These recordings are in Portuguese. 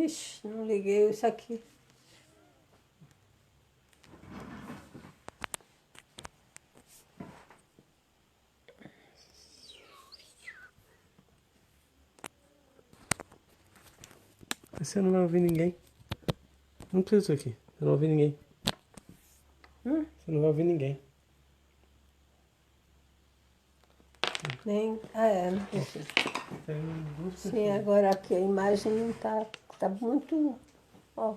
Ixi, não liguei isso aqui. Você não vai ouvir ninguém. Não precisa disso aqui. Você não vai ouvir ninguém. Você não vai ouvir ninguém. Nem... Ah, é, não precisa. Tem duas Sim, pessoas. agora aqui a imagem não tá... Tá muito... Ó,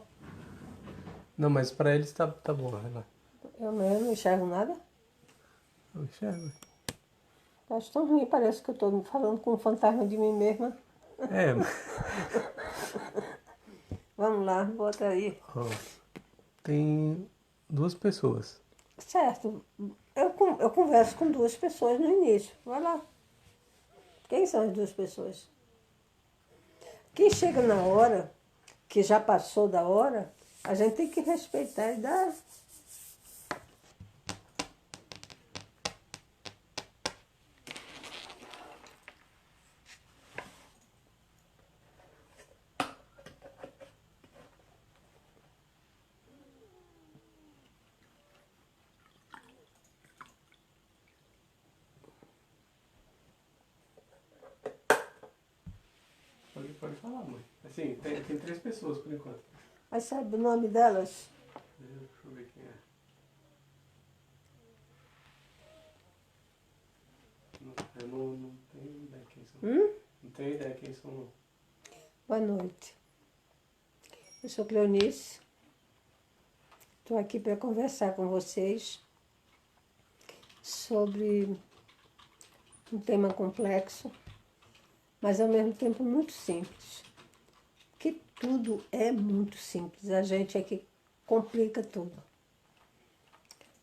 Não, mas pra eles tá bom, vai lá. eu não enxergo nada. Eu enxergo. Tá tão ruim, parece que eu tô falando com um fantasma de mim mesma. É, Vamos lá, bota aí. ó, tem duas pessoas. Certo, eu converso com duas pessoas no início. Vai lá. Quem são as duas pessoas? Quem chega na hora, que já passou da hora, a gente tem que respeitar e dar. Pode falar, mãe. Assim, tem três pessoas por enquanto. Mas sabe o nome delas? Deixa eu ver quem é. Eu não tenho ideia quem são. Não tenho ideia quem são, não. Boa noite. Eu sou Cleonice. Estou aqui para conversar com vocês sobre um tema complexo, mas ao mesmo tempo muito simples. Que tudo é muito simples, a gente é que complica tudo.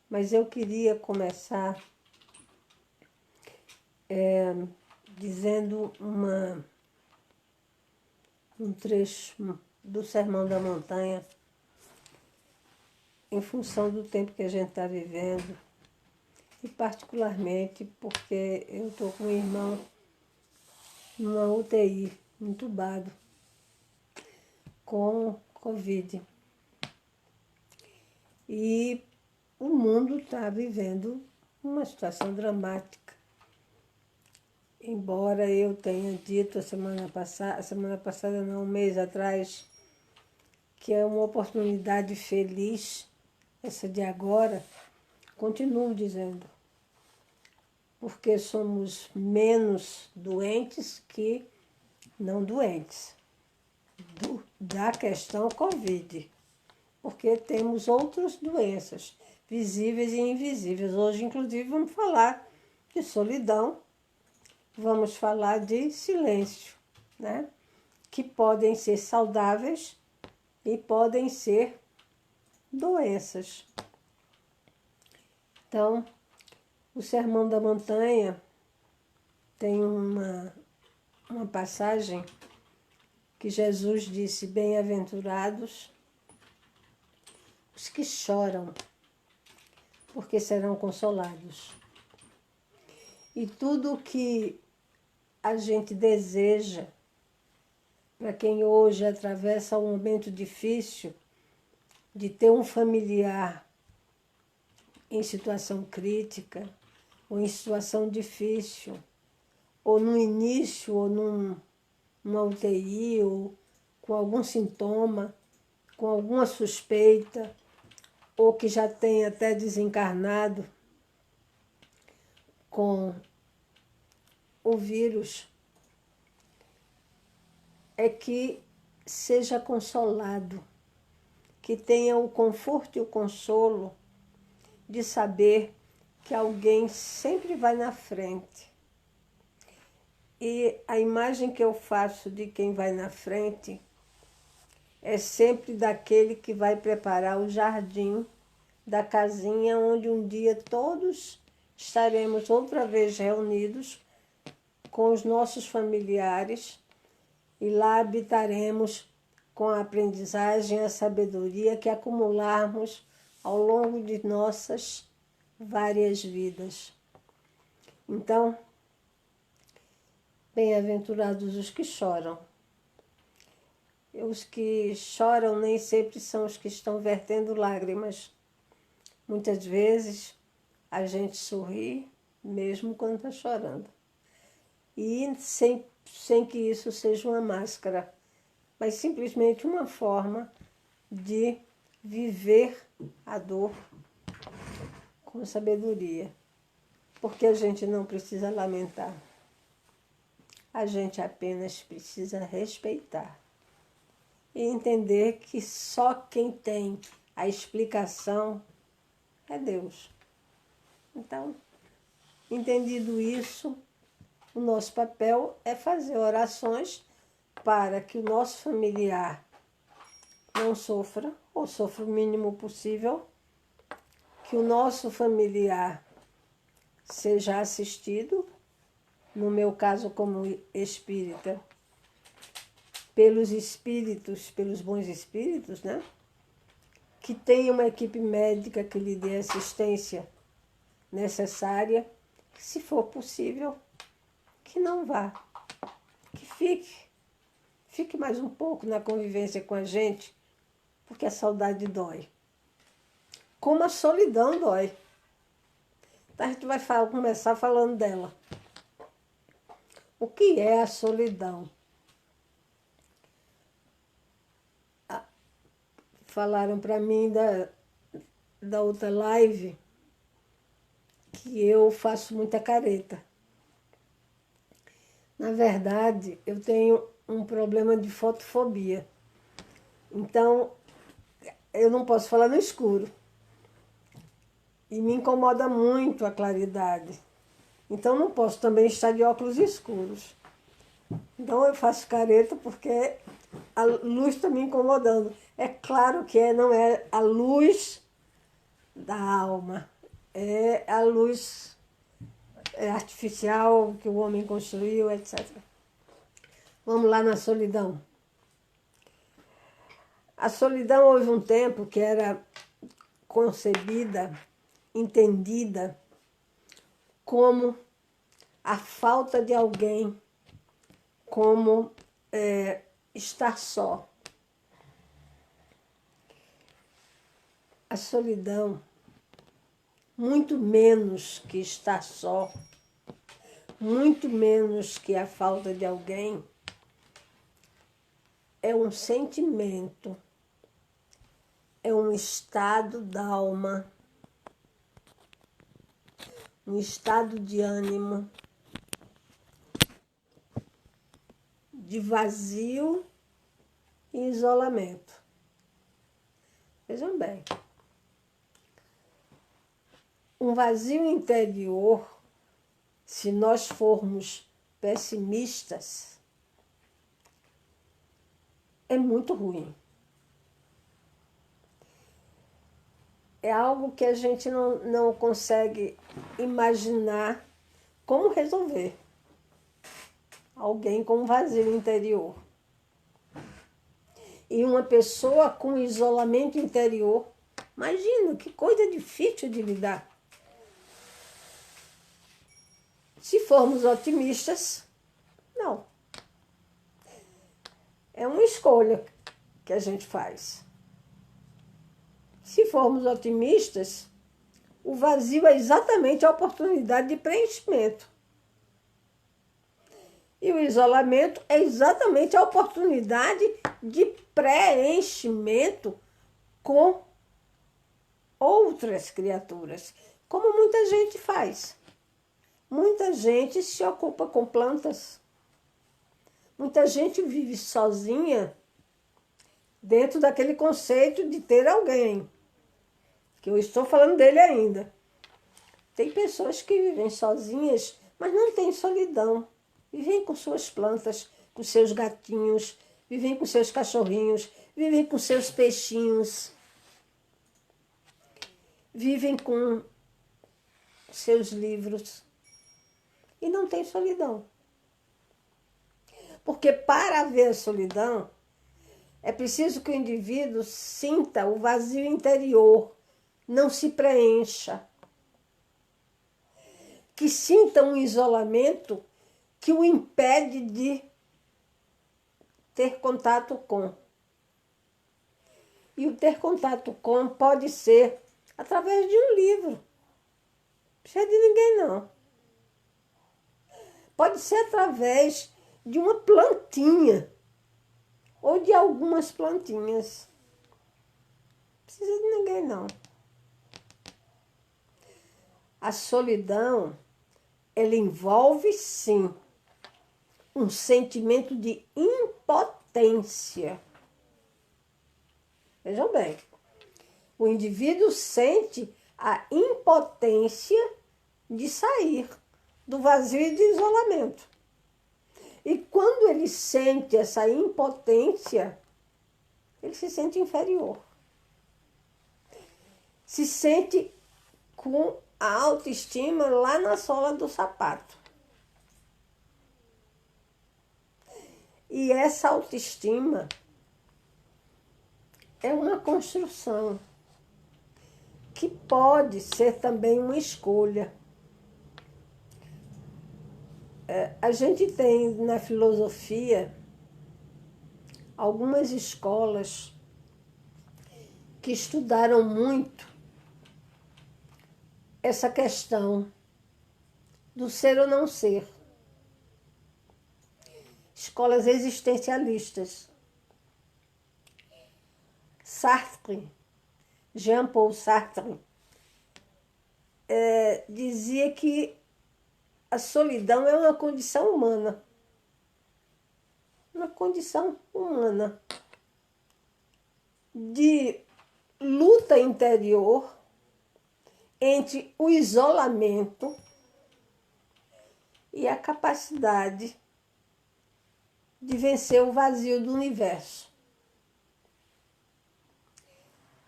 Mas eu queria começar dizendo um trecho do Sermão da Montanha, em função do tempo que a gente está vivendo, e particularmente porque eu estou com um irmão numa UTI, entubado, com Covid. E o mundo está vivendo uma situação dramática. Embora eu tenha dito semana passada não, um mês atrás, que é uma oportunidade feliz, essa de agora, continuo dizendo, porque somos menos doentes que não doentes da questão Covid, porque temos outras doenças, visíveis e invisíveis. Hoje, inclusive, vamos falar de solidão, vamos falar de silêncio, né? Que podem ser saudáveis e podem ser doenças. Então, o Sermão da Montanha tem uma passagem que Jesus disse: bem-aventurados os que choram, porque serão consolados. E tudo o que a gente deseja para quem hoje atravessa um momento difícil de ter um familiar em situação crítica, ou em situação difícil, ou no início, ou numa UTI, ou com algum sintoma, com alguma suspeita, ou que já tem até desencarnado com o vírus, é que seja consolado, que tenha o conforto e o consolo de saber que alguém sempre vai na frente. E a imagem que eu faço de quem vai na frente é sempre daquele que vai preparar o jardim da casinha onde um dia todos estaremos outra vez reunidos com os nossos familiares e lá habitaremos com a aprendizagem e a sabedoria que acumularmos ao longo de nossas várias vidas. Então, bem-aventurados os que choram. Os que choram nem sempre são os que estão vertendo lágrimas. Muitas vezes a gente sorri mesmo quando está chorando. E sem que isso seja uma máscara, mas simplesmente uma forma de viver a dor com sabedoria. Porque a gente não precisa lamentar. A gente apenas precisa respeitar. E entender que só quem tem a explicação é Deus. Então, entendido isso, o nosso papel é fazer orações para que o nosso familiar não sofra, ou sofra o mínimo possível, que o nosso familiar seja assistido, no meu caso como espírita, pelos espíritos, pelos bons espíritos, né? Que tenha uma equipe médica que lhe dê assistência necessária, que, se for possível, que não vá, que fique mais um pouco na convivência com a gente, porque a saudade dói. Como a solidão dói. Então a gente vai começar falando dela. O que é a solidão? Falaram para mim da outra live que eu faço muita careta. Na verdade, eu tenho um problema de fotofobia. Então, eu não posso falar no escuro. E me incomoda muito a claridade. Então, não posso também estar de óculos escuros. Então, eu faço careta porque a luz está me incomodando. É claro que não é a luz da alma, é a luz artificial que o homem construiu, etc. Vamos lá na solidão. A solidão houve um tempo que era concebida, entendida como a falta de alguém, como estar só. A solidão, muito menos que estar só, muito menos que a falta de alguém, é um sentimento, é um estado da alma, um estado de ânimo, de vazio e isolamento. Vejam bem. Um vazio interior, se nós formos pessimistas, é muito ruim. É algo que a gente não consegue imaginar como resolver. Alguém com um vazio interior. E uma pessoa com isolamento interior, imagina que coisa difícil de lidar. Se formos otimistas, não. É uma escolha que a gente faz. Se formos otimistas, o vazio é exatamente a oportunidade de preenchimento. E o isolamento é exatamente a oportunidade de preenchimento com outras criaturas, como muita gente faz. Muita gente se ocupa com plantas. Muita gente vive sozinha dentro daquele conceito de ter alguém, que eu estou falando dele ainda. Tem pessoas que vivem sozinhas, mas não têm solidão. Vivem com suas plantas, com seus gatinhos, vivem com seus cachorrinhos, vivem com seus peixinhos, vivem com seus livros e não tem solidão. Porque para haver solidão, é preciso que o indivíduo sinta o vazio interior, não se preencha. Que sinta um isolamento que o impede de ter contato com. E o ter contato com pode ser através de um livro. Não precisa de ninguém, não. Pode ser através de uma plantinha ou de algumas plantinhas. Não precisa de ninguém, não. A solidão, ela envolve, sim, um sentimento de impotência. Vejam bem, o indivíduo sente a impotência de sair do vazio e do isolamento. E quando ele sente essa impotência, ele se sente inferior. Se sente com a autoestima lá na sola do sapato. E essa autoestima é uma construção que pode ser também uma escolha. A gente tem na filosofia algumas escolas que estudaram muito essa questão do ser ou não ser. Escolas existencialistas. Sartre, Jean-Paul Sartre, dizia que a solidão é uma condição humana. Uma condição humana de luta interior entre o isolamento e a capacidade de vencer o vazio do universo.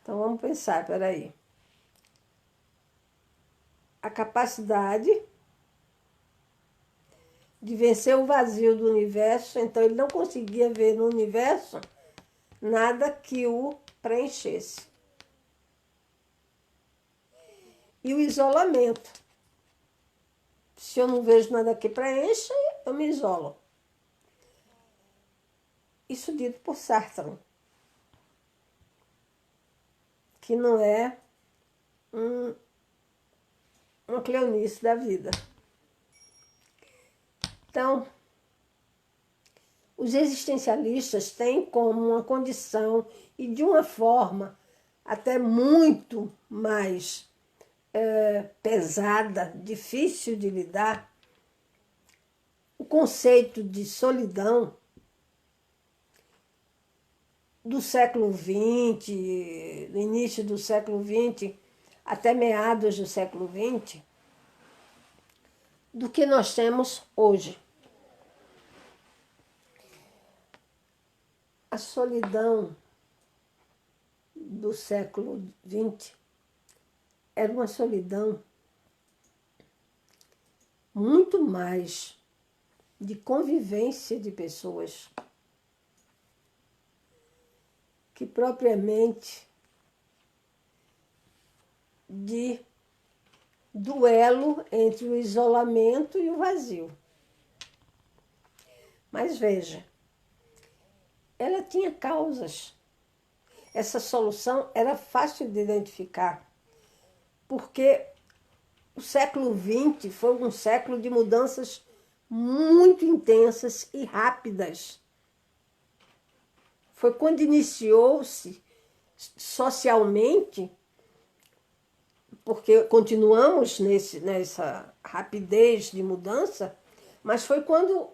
Então vamos pensar, peraí. A capacidade de vencer o vazio do universo, então ele não conseguia ver no universo nada que o preenchesse. E o isolamento. Se eu não vejo nada que preencha, eu me isolo. Isso dito por Sartre, que não é uma cleonice da vida. Então, os existencialistas têm como uma condição, e de uma forma até muito mais pesada, difícil de lidar, o conceito de solidão do século XX, do início do século XX até meados do século XX, do que nós temos hoje. A solidão do século XX era uma solidão muito mais de convivência de pessoas que propriamente de duelo entre o isolamento e o vazio. Mas veja, ela tinha causas. Essa solução era fácil de identificar, porque o século XX foi um século de mudanças muito intensas e rápidas. Foi quando iniciou-se socialmente, porque continuamos nessa rapidez de mudança, mas foi quando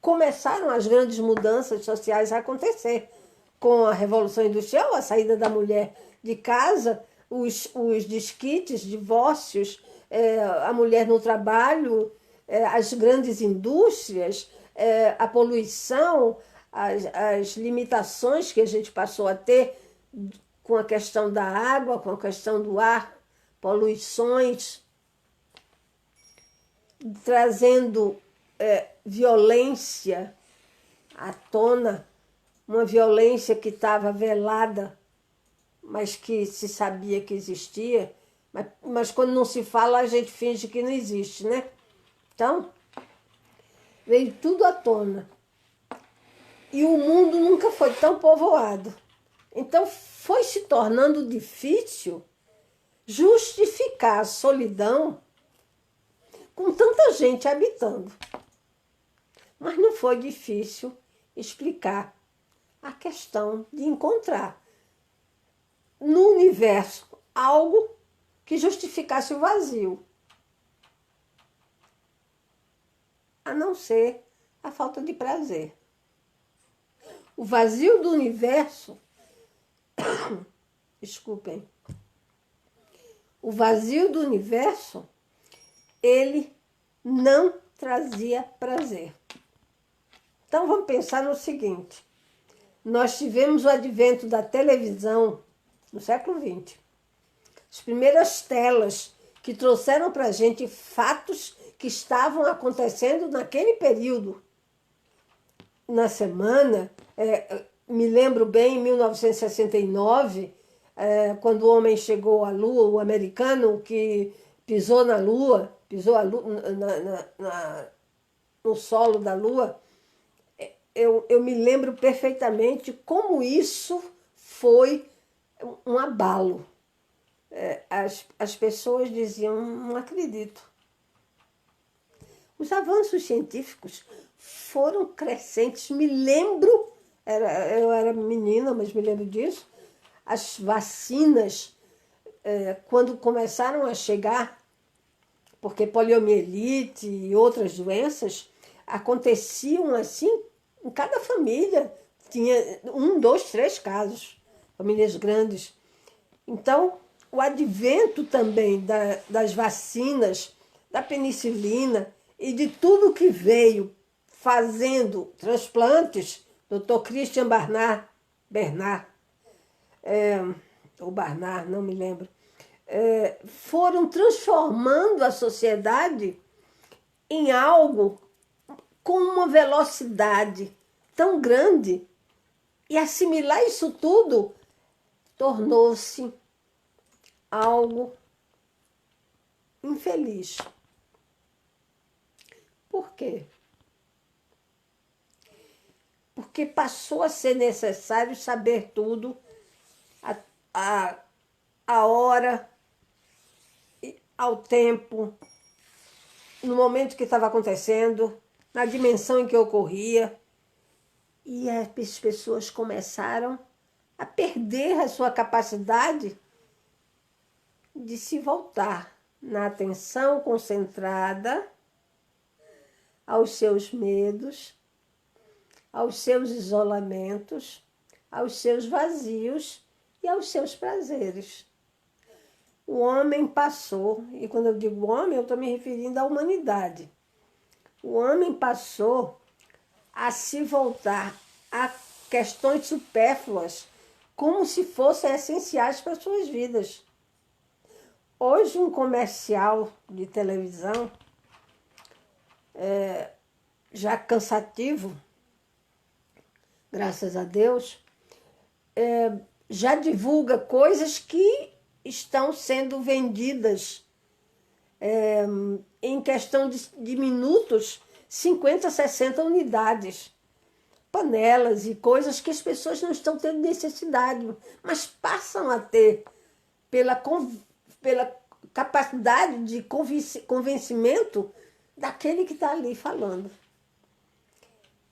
começaram as grandes mudanças sociais a acontecer. Com a Revolução Industrial, a saída da mulher de casa, os desquites, divórcios, a mulher no trabalho, as grandes indústrias, a poluição, as limitações que a gente passou a ter com a questão da água, com a questão do ar, poluições, trazendo violência à tona, uma violência que estava velada, mas que se sabia que existia, mas quando não se fala, a gente finge que não existe, né? Então, veio tudo à tona. E o mundo nunca foi tão povoado. Então foi se tornando difícil justificar a solidão com tanta gente habitando. Mas não foi difícil explicar a questão de encontrar no universo algo que justificasse o vazio, a não ser a falta de prazer. O vazio do universo, desculpem, o vazio do universo, ele não trazia prazer. Então vamos pensar no seguinte, nós tivemos o advento da televisão no século XX. As primeiras telas que trouxeram para a gente fatos que estavam acontecendo naquele período. Na semana, me lembro bem, em 1969, quando o homem chegou à Lua, o americano que pisou na Lua, pisou no solo da Lua, eu me lembro perfeitamente como isso foi um abalo. As pessoas diziam, não acredito. Os avanços científicos foram crescentes. Me lembro, eu era menina, mas me lembro disso, as vacinas, quando começaram a chegar, porque poliomielite e outras doenças aconteciam assim, em cada família tinha 1, 2, 3 casos, famílias grandes. Então, o advento também das vacinas, da penicilina e de tudo que veio fazendo transplantes, Dr. Christian Bernard, ou Barnard, não me lembro, foram transformando a sociedade em algo com uma velocidade tão grande, e assimilar isso tudo tornou-se algo infeliz. Por quê? Porque passou a ser necessário saber tudo, a hora, ao tempo, no momento que estava acontecendo, na dimensão em que ocorria. E as pessoas começaram a perder a sua capacidade de se voltar na atenção concentrada aos seus medos, aos seus isolamentos, aos seus vazios e aos seus prazeres. O homem passou, e quando eu digo homem, eu estou me referindo à humanidade. O homem passou a se voltar a questões supérfluas, como se fossem essenciais para as suas vidas. Hoje, um comercial de televisão, já cansativo, graças a Deus, já divulga coisas que estão sendo vendidas em questão de minutos, 50, 60 unidades. Panelas e coisas que as pessoas não estão tendo necessidade, mas passam a ter pela capacidade de convencimento daquele que está ali falando.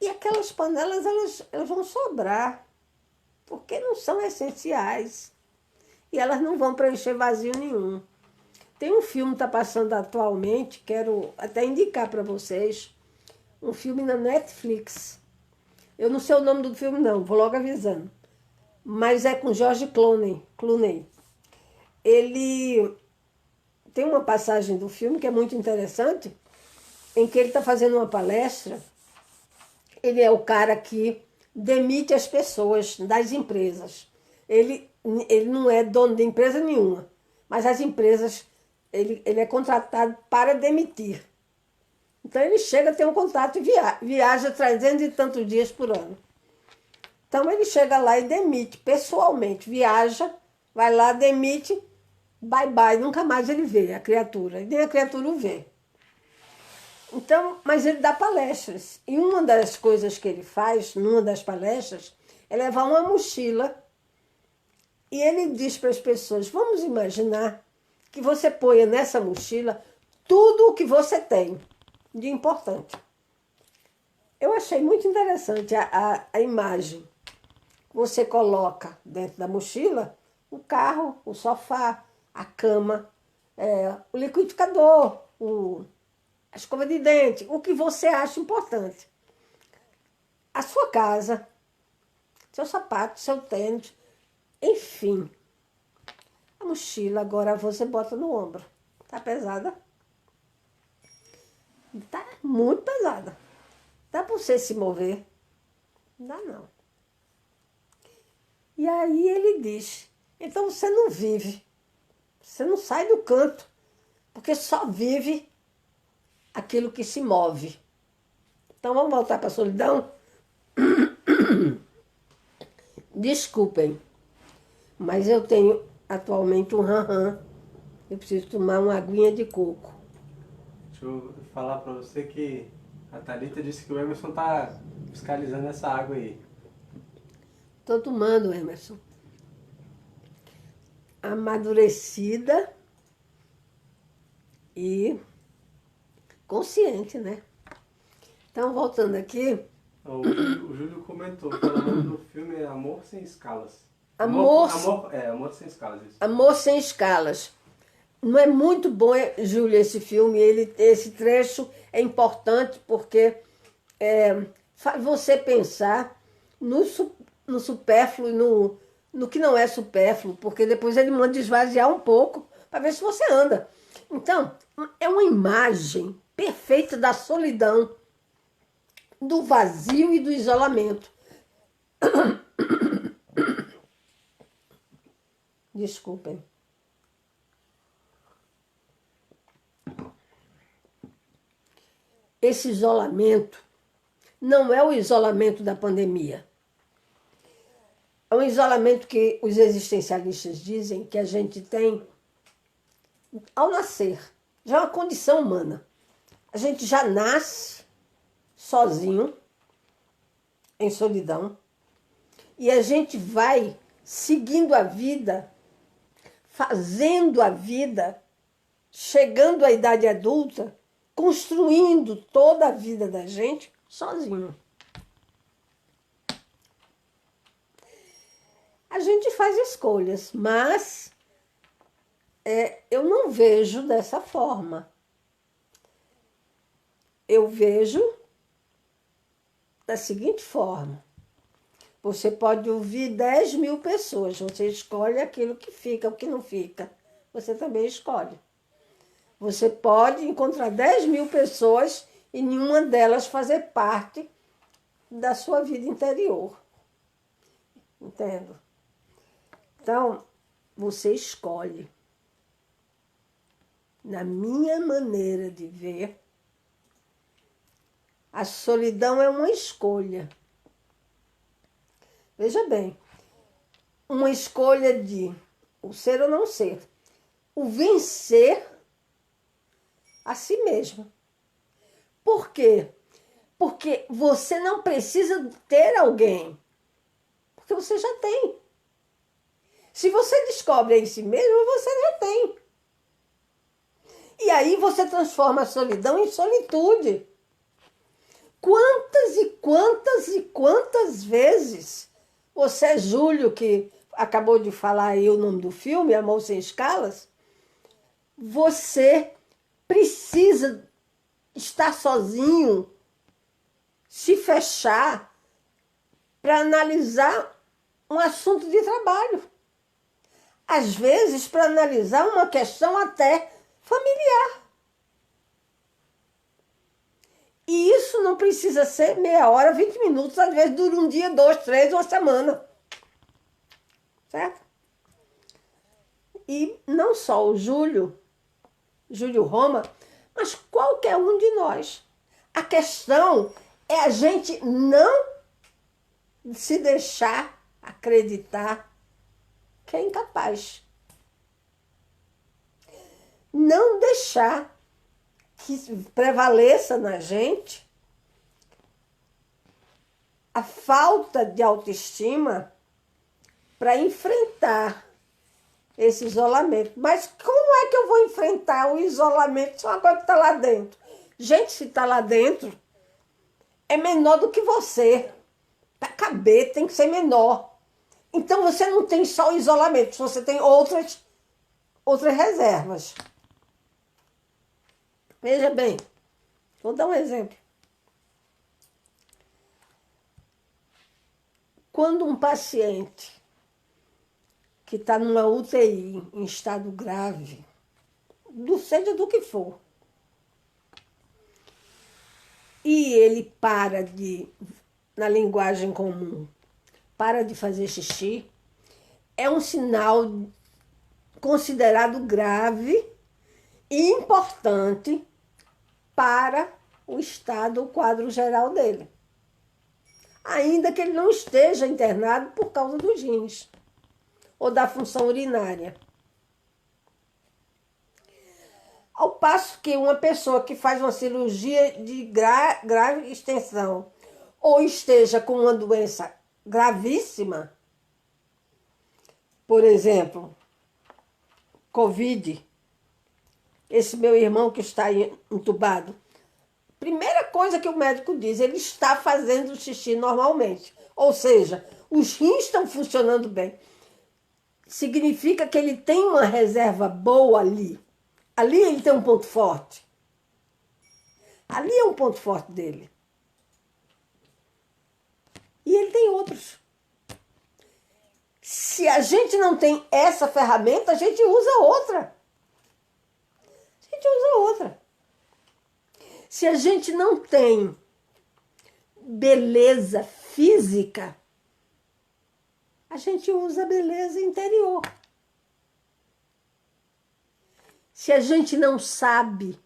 E aquelas panelas, elas vão sobrar, porque não são essenciais. E elas não vão preencher vazio nenhum. Tem um filme que está passando atualmente, quero até indicar para vocês, um filme na Netflix. Eu não sei o nome do filme não, vou logo avisando. Mas é com George Clooney. Ele tem uma passagem do filme que é muito interessante, em que ele está fazendo uma palestra. Ele é o cara que demite as pessoas das empresas. Ele não é dono de empresa nenhuma, mas as empresas, ele é contratado para demitir. Então ele chega, tem um contrato e viaja 300 e tantos dias por ano. Então ele chega lá e demite pessoalmente, viaja, vai lá, demite, bye bye, nunca mais ele vê a criatura, nem a criatura o vê. Então, mas ele dá palestras. E uma das coisas que ele faz, numa das palestras, é levar uma mochila. E ele diz para as pessoas, vamos imaginar que você ponha nessa mochila tudo o que você tem de importante. Eu achei muito interessante a imagem. Você coloca dentro da mochila o carro, o sofá, a cama, o liquidificador, a escova de dente, o que você acha importante. A sua casa, seu sapato, seu tênis, enfim. A mochila agora você bota no ombro. Tá pesada? Tá muito pesada. Dá para você se mover? Não dá não. E aí ele diz, então você não vive, você não sai do canto, porque só vive aquilo que se move. Então vamos voltar para a solidão? Desculpem, mas eu tenho atualmente um ran-ran. Eu preciso tomar uma aguinha de coco. Deixa eu falar pra você que a Thalita disse que o Emerson tá fiscalizando essa água aí. Estou tomando, Emerson. Amadurecida e consciente, né? Então, voltando aqui. O Júlio comentou que o nome do filme é Amor Sem Escalas. Amor Sem Escalas, isso. Amor Sem Escalas. Não é muito bom, Júlio, esse filme. Esse trecho é importante porque faz você pensar no supérfluo e no que não é supérfluo, porque depois ele manda esvaziar um pouco para ver se você anda. Então, é uma imagem perfeita da solidão, do vazio e do isolamento. Desculpem. Esse isolamento não é o isolamento da pandemia. É um isolamento que os existencialistas dizem que a gente tem ao nascer. Já é uma condição humana. A gente já nasce sozinho, em solidão, e a gente vai seguindo a vida, fazendo a vida, chegando à idade adulta, construindo toda a vida da gente sozinho. A gente faz escolhas, mas eu não vejo dessa forma. Eu vejo da seguinte forma. Você pode ouvir 10.000 pessoas, você escolhe aquilo que fica, o que não fica. Você também escolhe. Você pode encontrar 10.000 pessoas e nenhuma delas fazer parte da sua vida interior. Entendo? Então, você escolhe. Na minha maneira de ver, a solidão é uma escolha. Veja bem, uma escolha de o ser ou não ser. O vencer a si mesmo. Por quê? Porque você não precisa ter alguém. Porque você já tem. Se você descobre em si mesmo, você já tem. E aí você transforma a solidão em solitude. Quantas e quantas e quantas vezes você, Júlio, que acabou de falar aí o nome do filme, Amor Sem Escalas, você precisa estar sozinho, se fechar para analisar um assunto de trabalho. Às vezes, para analisar uma questão até familiar. E isso não precisa ser meia hora, 20 minutos, às vezes dura um dia, 2, 3, uma semana. Certo? E não só o Júlio Roma, mas qualquer um de nós. A questão é a gente não se deixar acreditar que é incapaz. Não deixar que prevaleça na gente a falta de autoestima para enfrentar esse isolamento. Mas como é que eu vou enfrentar o isolamento se uma coisa que está lá dentro? Gente, se está lá dentro, é menor do que você. Para caber, tem que ser menor. Então você não tem só o isolamento, você tem outras reservas. Veja bem, vou dar um exemplo. Quando um paciente que está numa UTI em estado grave, seja do que for, e ele para de, na linguagem comum, para de fazer xixi, é um sinal considerado grave e importante para o estado, o quadro geral dele. Ainda que ele não esteja internado por causa dos rins ou da função urinária. Ao passo que uma pessoa que faz uma cirurgia de grave extensão ou esteja com uma doença gravíssima, por exemplo, Covid, esse meu irmão que está entubado, primeira coisa que o médico diz, ele está fazendo xixi normalmente. Ou seja, os rins estão funcionando bem. Significa que ele tem uma reserva boa ali. Ali ele tem um ponto forte. Ali é um ponto forte dele. E ele tem outros. Se a gente não tem essa ferramenta, a gente usa outra. A gente usa outra. Se a gente não tem beleza física, a gente usa beleza interior. Se a gente não sabe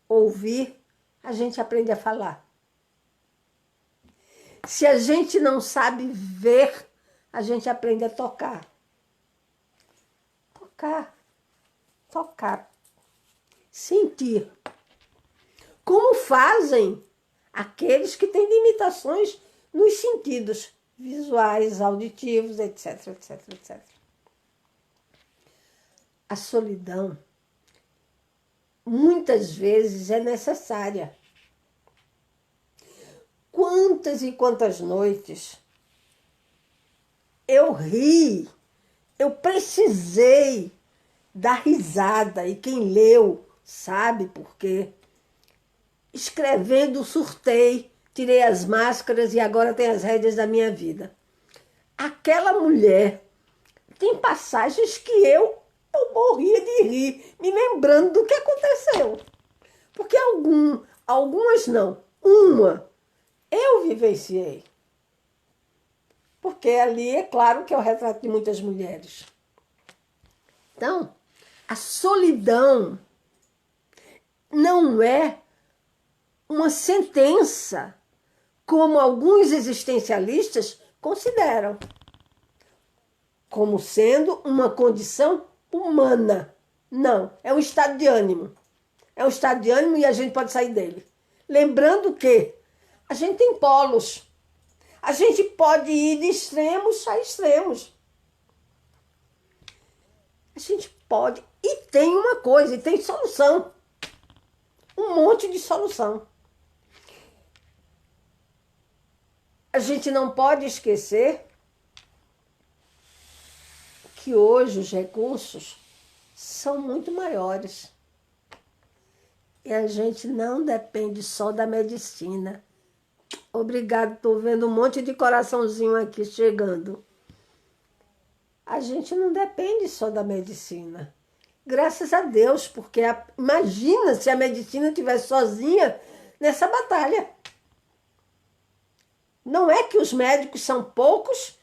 ouvir, a gente aprende a falar. Se a gente não sabe ver, a gente aprende a tocar. Tocar. Sentir. Como fazem aqueles que têm limitações nos sentidos visuais, auditivos, etc, etc, etc. A solidão, muitas vezes, é necessária. Quantas e quantas noites eu ri, eu precisei dar risada, e quem leu sabe por quê. Escrevendo, surtei, tirei as máscaras e agora tem as rédeas da minha vida. Aquela mulher tem passagens que eu morria de rir, me lembrando do que aconteceu. Porque algumas não, uma eu vivenciei. Porque ali é claro que é o retrato de muitas mulheres. Então, a solidão não é uma sentença, como alguns existencialistas consideram, como sendo uma condição humana. Não, é um estado de ânimo. É um estado de ânimo e a gente pode sair dele. Lembrando que a gente tem polos. A gente pode ir de extremos a extremos. A gente pode. E tem uma coisa, e tem solução. Um monte de solução. A gente não pode esquecer que hoje os recursos são muito maiores. E a gente não depende só da medicina. Obrigado, estou vendo um monte de coraçãozinho aqui chegando. A gente não depende só da medicina. Graças a Deus, porque imagina se a medicina estivesse sozinha nessa batalha. Não é que os médicos são poucos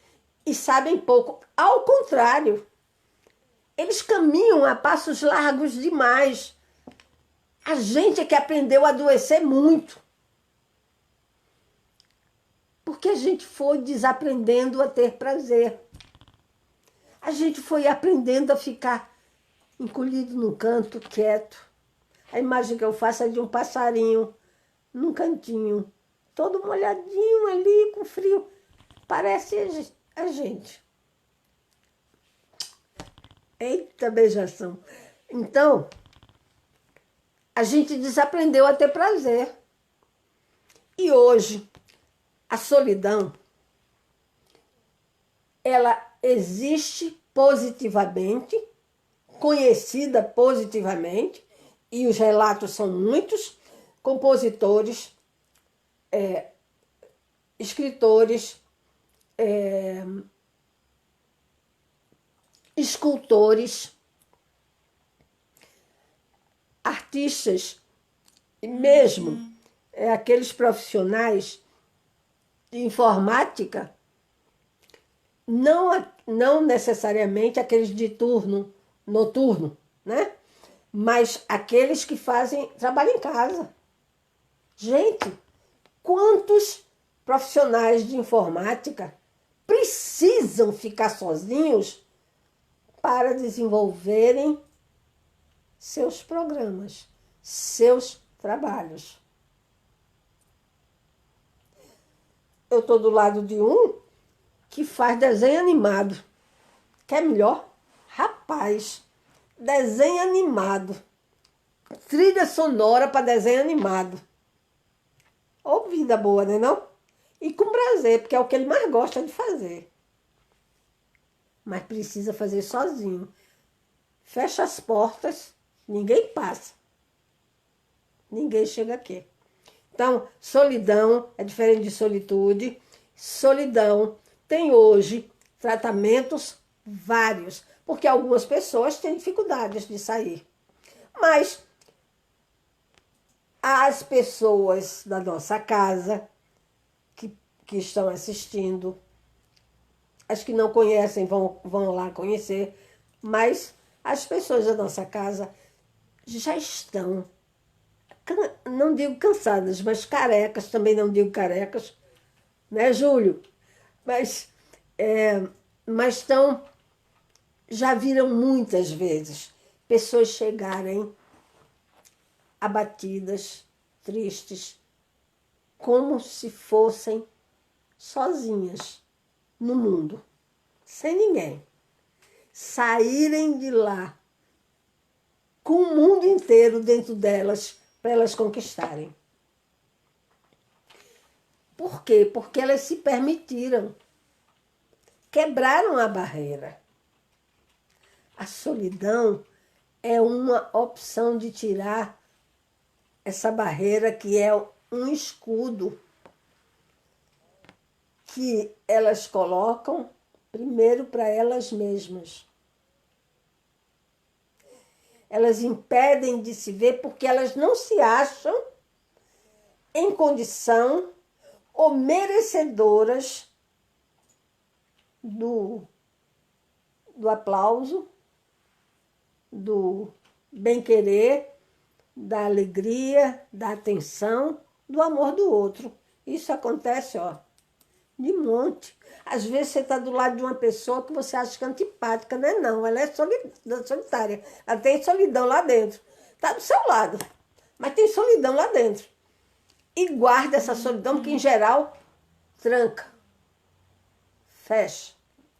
e sabem pouco. Ao contrário, eles caminham a passos largos demais. A gente é que aprendeu a adoecer muito. Porque a gente foi desaprendendo a ter prazer. A gente foi aprendendo a ficar encolhido num canto, quieto. A imagem que eu faço é de um passarinho num cantinho, todo molhadinho ali, com frio. Parece a gente. Eita, beijação. Então, a gente desaprendeu a ter prazer. E hoje, a solidão, ela existe positivamente, conhecida positivamente, e os relatos são muitos, compositores, escritores, escultores, artistas, e mesmo aqueles profissionais de informática, não necessariamente aqueles de turno noturno, né? Mas aqueles que trabalham em casa. Gente, quantos profissionais de informática precisam ficar sozinhos para desenvolverem seus programas, seus trabalhos? Eu estou do lado de um que faz desenho animado. Quer melhor? Rapaz, desenho animado. Trilha sonora para desenho animado. Ô, vida boa, né não? E com prazer, porque é o que ele mais gosta de fazer. Mas precisa fazer sozinho. Fecha as portas, ninguém passa. Ninguém chega aqui. Então, solidão é diferente de solitude. Solidão tem hoje tratamentos vários, porque algumas pessoas têm dificuldades de sair. Mas as pessoas da nossa casa que estão assistindo, as que não conhecem vão lá conhecer, mas as pessoas da nossa casa já estão, não digo cansadas, mas carecas, também não digo carecas, né, Júlio? Mas estão, já viram muitas vezes pessoas chegarem abatidas, tristes, como se fossem sozinhas no mundo, sem ninguém. Saírem de lá com o mundo inteiro dentro delas para elas conquistarem. Por quê? Porque elas se permitiram, quebraram a barreira. A solidão é uma opção de tirar essa barreira que é um escudo que elas colocam primeiro para elas mesmas. Elas impedem de se ver porque elas não se acham em condição ou merecedoras do aplauso, do bem-querer, da alegria, da atenção, do amor do outro. Isso acontece, de monte. Às vezes você está do lado de uma pessoa que você acha que é antipática, não é não, ela é solitária, ela tem solidão lá dentro. Está do seu lado, mas tem solidão lá dentro. E guarda essa solidão, que em geral tranca, fecha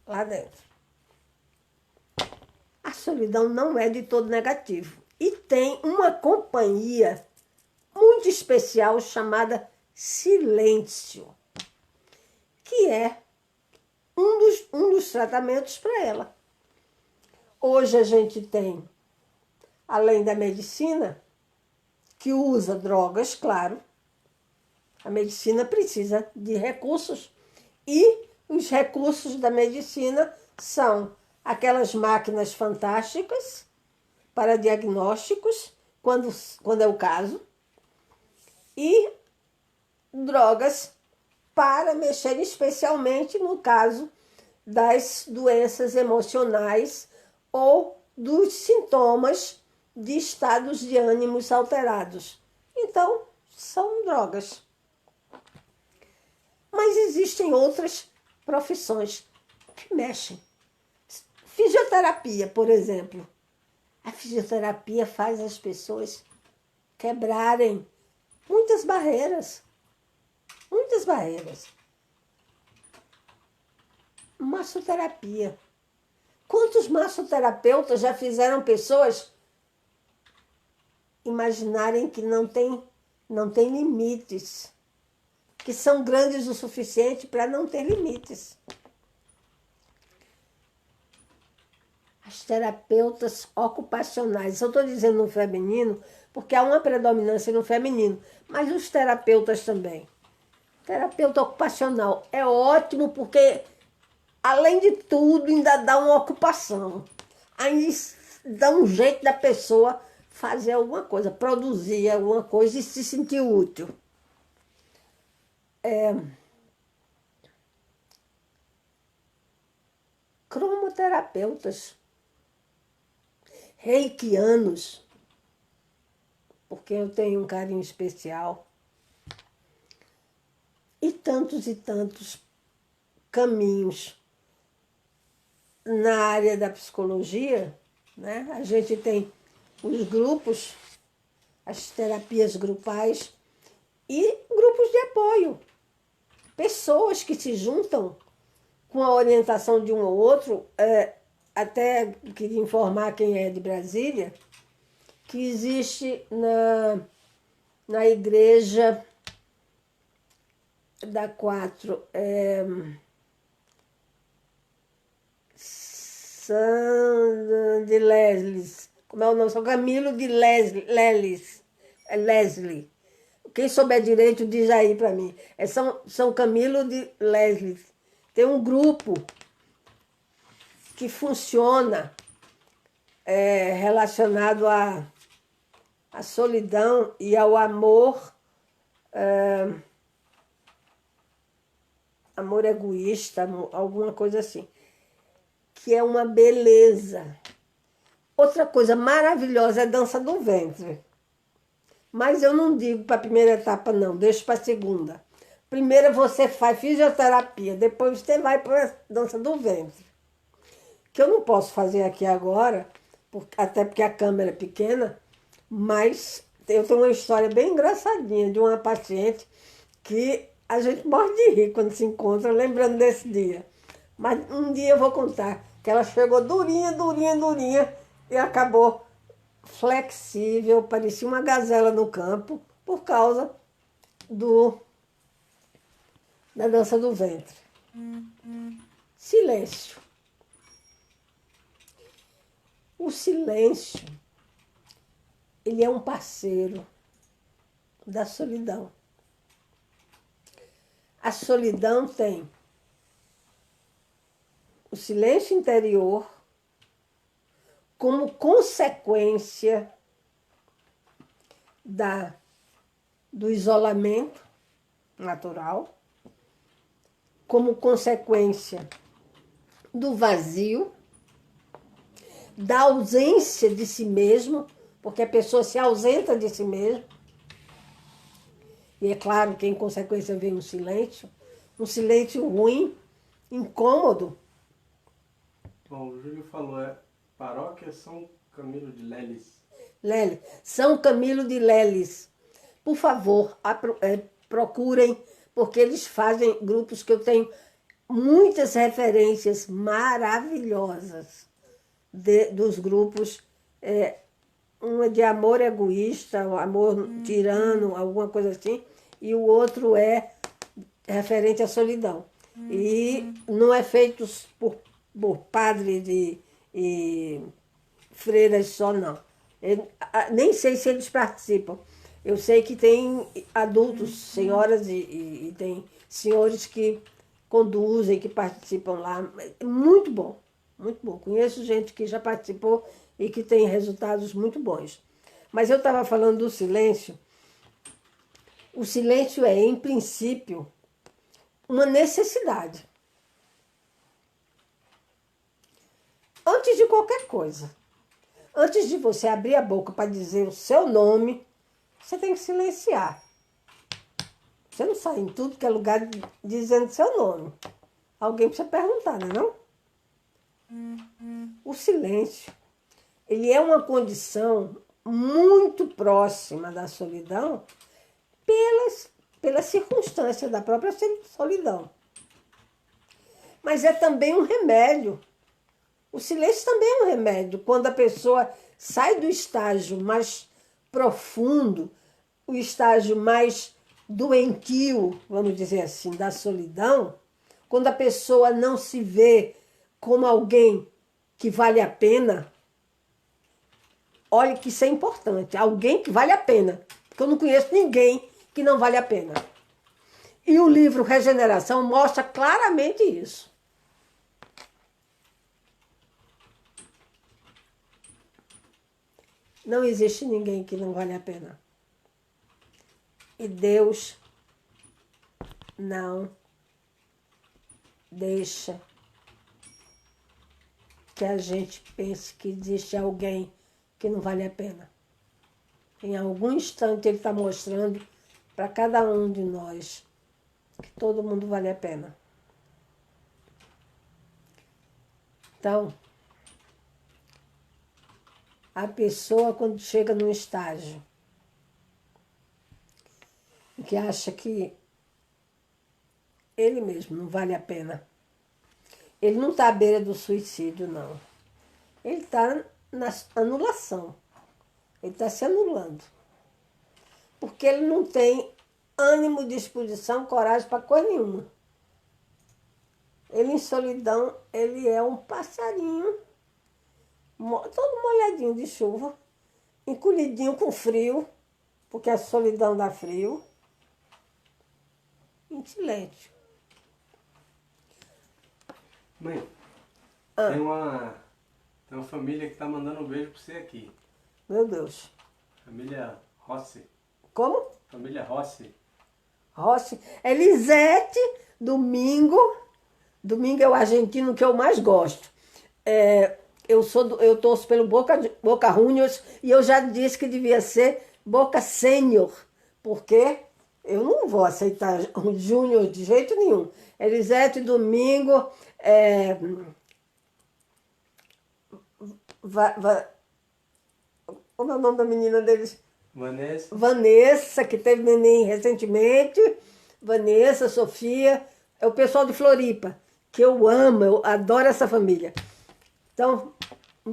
lá dentro. A solidão não é de todo negativo. E tem uma companhia muito especial chamada silêncio, que é um dos tratamentos para ela. Hoje a gente tem, além da medicina, que usa drogas, claro, a medicina precisa de recursos, e os recursos da medicina são aquelas máquinas fantásticas para diagnósticos, quando é o caso, e drogas para mexer especialmente no caso das doenças emocionais ou dos sintomas de estados de ânimos alterados. Então, são drogas. Mas existem outras profissões que mexem. Fisioterapia, por exemplo. A fisioterapia faz as pessoas quebrarem muitas barreiras. Muitas barreiras. Massoterapia. Quantos massoterapeutas já fizeram pessoas imaginarem que não tem limites, que são grandes o suficiente para não ter limites. As terapeutas ocupacionais, eu estou dizendo no feminino, porque há uma predominância no feminino, mas os terapeutas também. Terapeuta ocupacional é ótimo porque, além de tudo, ainda dá uma ocupação. Ainda dá um jeito da pessoa fazer alguma coisa, produzir alguma coisa e se sentir útil. Cromoterapeutas, reikianos, porque eu tenho um carinho especial, e tantos caminhos. Na área da psicologia, né, a gente tem os grupos, as terapias grupais e grupos de apoio. Pessoas que se juntam com a orientação de um ou outro. Até queria informar quem é de Brasília que existe na igreja da 4, São de Leslie, como é o nome? São Camilo de Leslie. Quem souber direito diz aí para mim. É São Camilo de Leslie. Tem um grupo que funciona relacionado à solidão e ao amor, amor egoísta, alguma coisa assim, que é uma beleza. Outra coisa maravilhosa é a dança do ventre. Mas eu não digo para a primeira etapa, não, deixo para a segunda. Primeiro você faz fisioterapia, depois você vai para a dança do ventre. Que eu não posso fazer aqui agora, até porque a câmera é pequena, mas eu tenho uma história bem engraçadinha de uma paciente que a gente morre de rir quando se encontra, lembrando desse dia. Mas um dia eu vou contar que ela chegou durinha e acabou flexível, parecia uma gazela no campo, por causa da dança do ventre. Silêncio. O silêncio, ele é um parceiro da solidão. A solidão tem o silêncio interior como consequência do isolamento natural, como consequência do vazio, da ausência de si mesmo, porque a pessoa se ausenta de si mesma. E é claro que, em consequência, vem um silêncio ruim, incômodo. Bom, o Júlio falou, Paróquia São Camilo de Leles. São Camilo de Leles. Por favor, procurem, porque eles fazem grupos que eu tenho muitas referências maravilhosas dos grupos. Uma de amor egoísta, amor tirano, alguma coisa assim, e o outro é referente à solidão. E não é feito por padres e freiras só, não. Nem sei se eles participam. Eu sei que tem adultos, senhoras e tem senhores que conduzem, que participam lá. Muito bom, muito bom. Conheço gente que já participou e que tem resultados muito bons. Mas eu estava falando do silêncio. O silêncio é, em princípio, uma necessidade. Antes de qualquer coisa, antes de você abrir a boca para dizer o seu nome, você tem que silenciar. Você não sai em tudo que é lugar dizendo seu nome. Alguém precisa perguntar, não é não? O silêncio, ele é uma condição muito próxima da solidão pela circunstância da própria solidão. Mas é também um remédio. O silêncio também é um remédio. Quando a pessoa sai do estágio mais profundo, o estágio mais doentio, vamos dizer assim, da solidão, quando a pessoa não se vê como alguém que vale a pena, olha que isso é importante, alguém que vale a pena, porque eu não conheço ninguém que não vale a pena. E o livro Regeneração mostra claramente isso. Não existe ninguém que não vale a pena. E Deus não deixa que a gente pense que existe alguém que não vale a pena. Em algum instante Ele está mostrando para cada um de nós que todo mundo vale a pena. Então, a pessoa quando chega num estágio em que acha que ele mesmo não vale a pena, ele não está à beira do suicídio, não. Ele está na anulação. Ele está se anulando. Porque ele não tem ânimo, disposição, coragem para coisa nenhuma. Ele em solidão, ele é um passarinho, todo molhadinho de chuva, encolhidinho com frio, porque a solidão dá frio, em silêncio. Mãe, tem uma família que está mandando um beijo para você aqui. Meu Deus. Família Rossi. Como? Família Rossi. Rossi. Elisete, Domingo. Domingo é o argentino que eu mais gosto. Eu torço pelo Boca Juniors e eu já disse que devia ser Boca Sênior, porque eu não vou aceitar um Júnior de jeito nenhum. Elisete, Domingo, como é o nome da menina deles? Vanessa. Vanessa, que teve neném recentemente. Vanessa, Sofia. É o pessoal de Floripa, que eu amo, eu adoro essa família. Então, um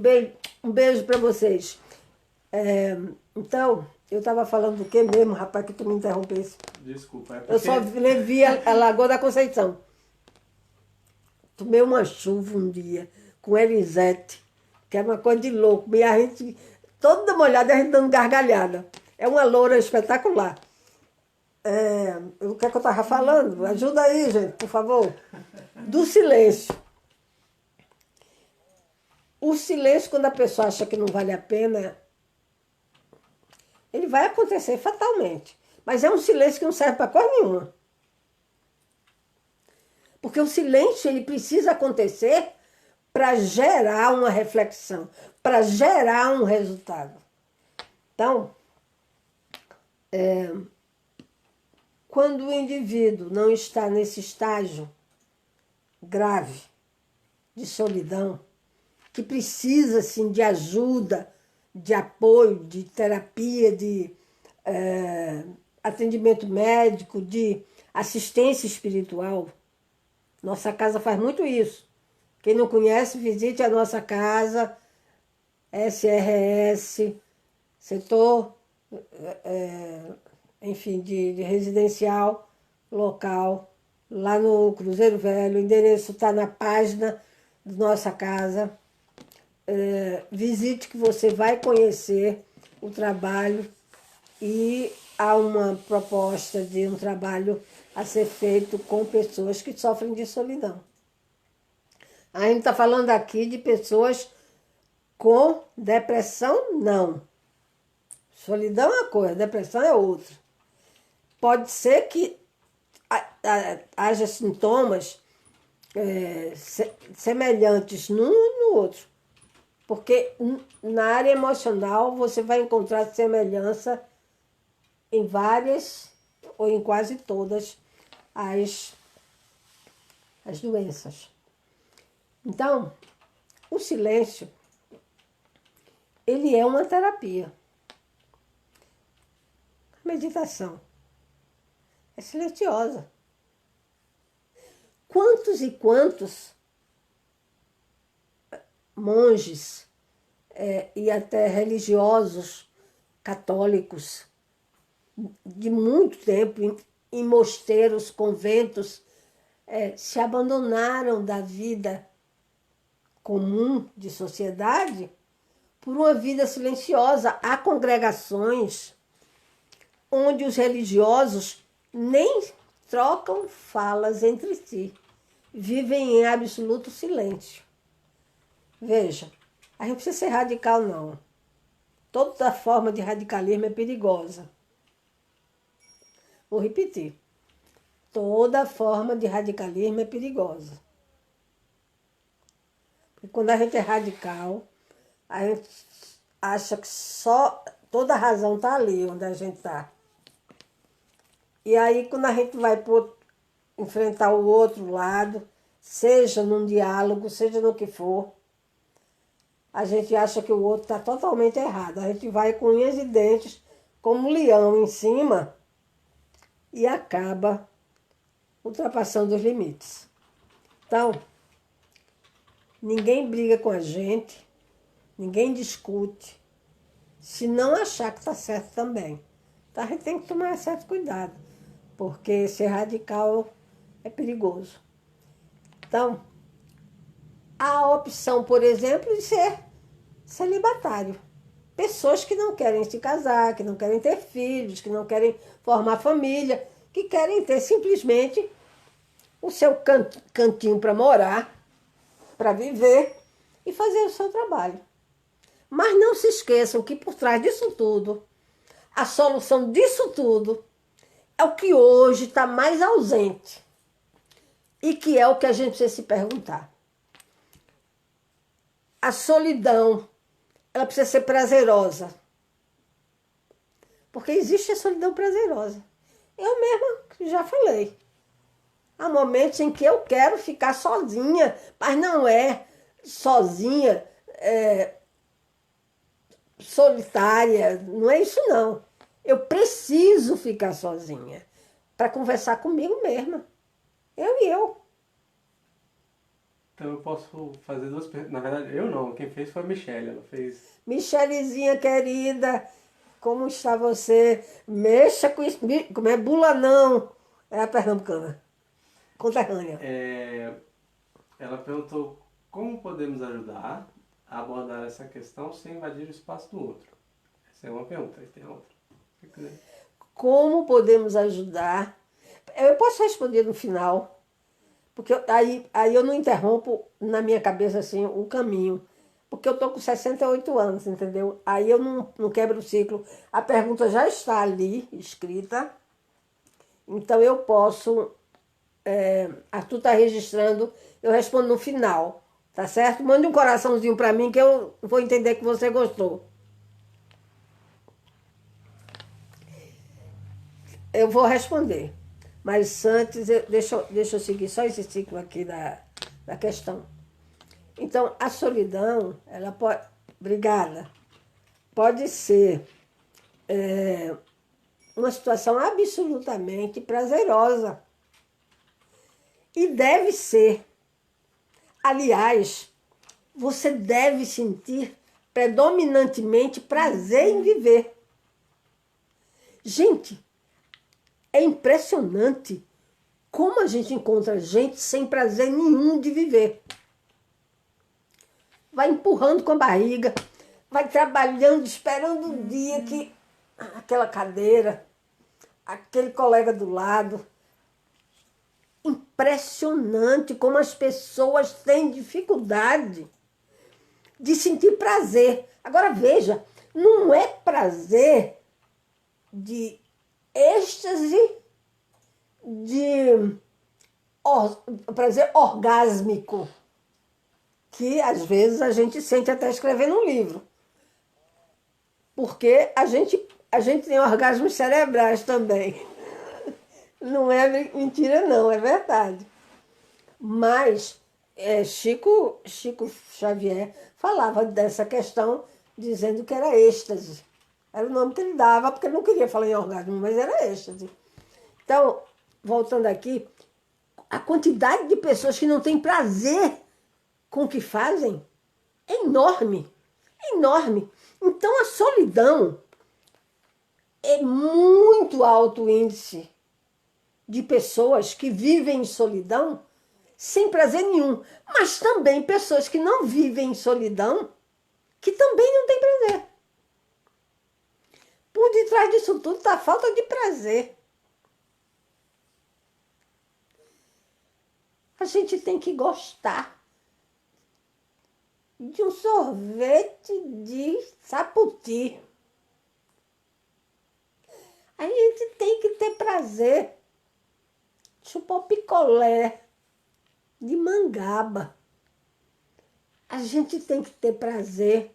beijo para vocês. Então, eu estava falando do que mesmo, rapaz, que tu me interrompesse? Desculpa, é porque... Eu só vi a Lagoa da Conceição. Tomei uma chuva um dia com Elisete, que é uma coisa de louco. E a gente, toda molhada, a gente dando gargalhada. É uma loura espetacular. O que é que eu estava falando? Ajuda aí, gente, por favor. Do silêncio. O silêncio, quando a pessoa acha que não vale a pena, ele vai acontecer fatalmente. Mas é um silêncio que não serve para coisa nenhuma. Porque o silêncio ele precisa acontecer para gerar uma reflexão, para gerar um resultado. Então, quando o indivíduo não está nesse estágio grave de solidão, que precisa assim, de ajuda, de apoio, de terapia, de atendimento médico, de assistência espiritual. Nossa casa faz muito isso. Quem não conhece, visite a nossa casa, SRS, setor, enfim, de residencial local, lá no Cruzeiro Velho. O endereço está na página da nossa casa. Visite que você vai conhecer o trabalho e há uma proposta de um trabalho a ser feito com pessoas que sofrem de solidão. A gente está falando aqui de pessoas com depressão, não. Solidão é uma coisa, depressão é outra. Pode ser que haja sintomas semelhantes num e no outro. Porque na área emocional você vai encontrar semelhança em várias ou em quase todas as doenças. Então, o silêncio, ele é uma terapia. meditação. É silenciosa. Quantos e quantos monges e até religiosos católicos de muito tempo em mosteiros, conventos, se abandonaram da vida comum de sociedade por uma vida silenciosa. Há congregações onde os religiosos nem trocam falas entre si, vivem em absoluto silêncio. Veja, a gente não precisa ser radical, não. Toda forma de radicalismo é perigosa. Vou repetir. Toda forma de radicalismo é perigosa. Porque quando a gente é radical, a gente acha que só toda a razão está ali onde a gente está. E aí, quando a gente vai enfrentar o outro lado, seja num diálogo, seja no que for, a gente acha que o outro está totalmente errado. A gente vai com unhas e dentes, como um leão em cima, e acaba ultrapassando os limites. Então, ninguém briga com a gente, ninguém discute, se não achar que está certo também. Então, a gente tem que tomar certo cuidado, porque ser radical é perigoso. Então, há a opção, por exemplo, de ser celibatário. Pessoas que não querem se casar, que não querem ter filhos, que não querem formar família, que querem ter simplesmente o seu cantinho para morar, para viver e fazer o seu trabalho. Mas não se esqueçam que por trás disso tudo, a solução disso tudo é o que hoje está mais ausente e que é o que a gente precisa se perguntar. A solidão, ela precisa ser prazerosa. Porque existe a solidão prazerosa. Eu mesma já falei. Há momentos em que eu quero ficar sozinha, mas não é sozinha, solitária, não é isso não. Eu preciso ficar sozinha para conversar comigo mesma. Eu e eu. Então eu posso fazer duas perguntas. Na verdade, eu não. Quem fez foi a Michelle. Ela fez. Michelezinha querida, como está você? Mexa com isso. Como é bula não? É a pernambucana. Conterrânea. Ela perguntou como podemos ajudar a abordar essa questão sem invadir o espaço do outro. Essa é uma pergunta, aí tem outra. Como podemos ajudar? Eu posso responder no final, porque aí eu não interrompo na minha cabeça assim o caminho. Porque eu estou com 68 anos, entendeu? Aí eu não quebro o ciclo. A pergunta já está ali, escrita. Então eu posso... Arthur está registrando, eu respondo no final, tá certo? Mande um coraçãozinho para mim que eu vou entender que você gostou. Eu vou responder, mas antes deixa eu seguir só esse ciclo aqui da questão. Então, a solidão, ela pode... Obrigada. Pode ser uma situação absolutamente prazerosa. E deve ser. Aliás, você deve sentir predominantemente prazer em viver. Gente, é impressionante como a gente encontra gente sem prazer nenhum de viver. Vai empurrando com a barriga, vai trabalhando, esperando o dia que aquela cadeira, aquele colega do lado. Impressionante como as pessoas têm dificuldade de sentir prazer. Agora veja, não é prazer de êxtase, de prazer orgásmico, que às vezes a gente sente até escrevendo um livro. Porque a gente tem orgasmos cerebrais também. Não é mentira não, é verdade. Mas Chico Xavier falava dessa questão dizendo que era êxtase. Era o nome que ele dava, porque ele não queria falar em orgasmo, mas era êxtase. Então, voltando aqui, a quantidade de pessoas que não têm prazer com o que fazem é enorme, enorme. Então, a solidão é muito alto índice de pessoas que vivem em solidão sem prazer nenhum, mas também pessoas que não vivem em solidão que também não têm prazer. Por detrás disso tudo está a falta de prazer. A gente tem que gostar de um sorvete de saputi. A gente tem que ter prazer de chupar o picolé de mangaba. A gente tem que ter prazer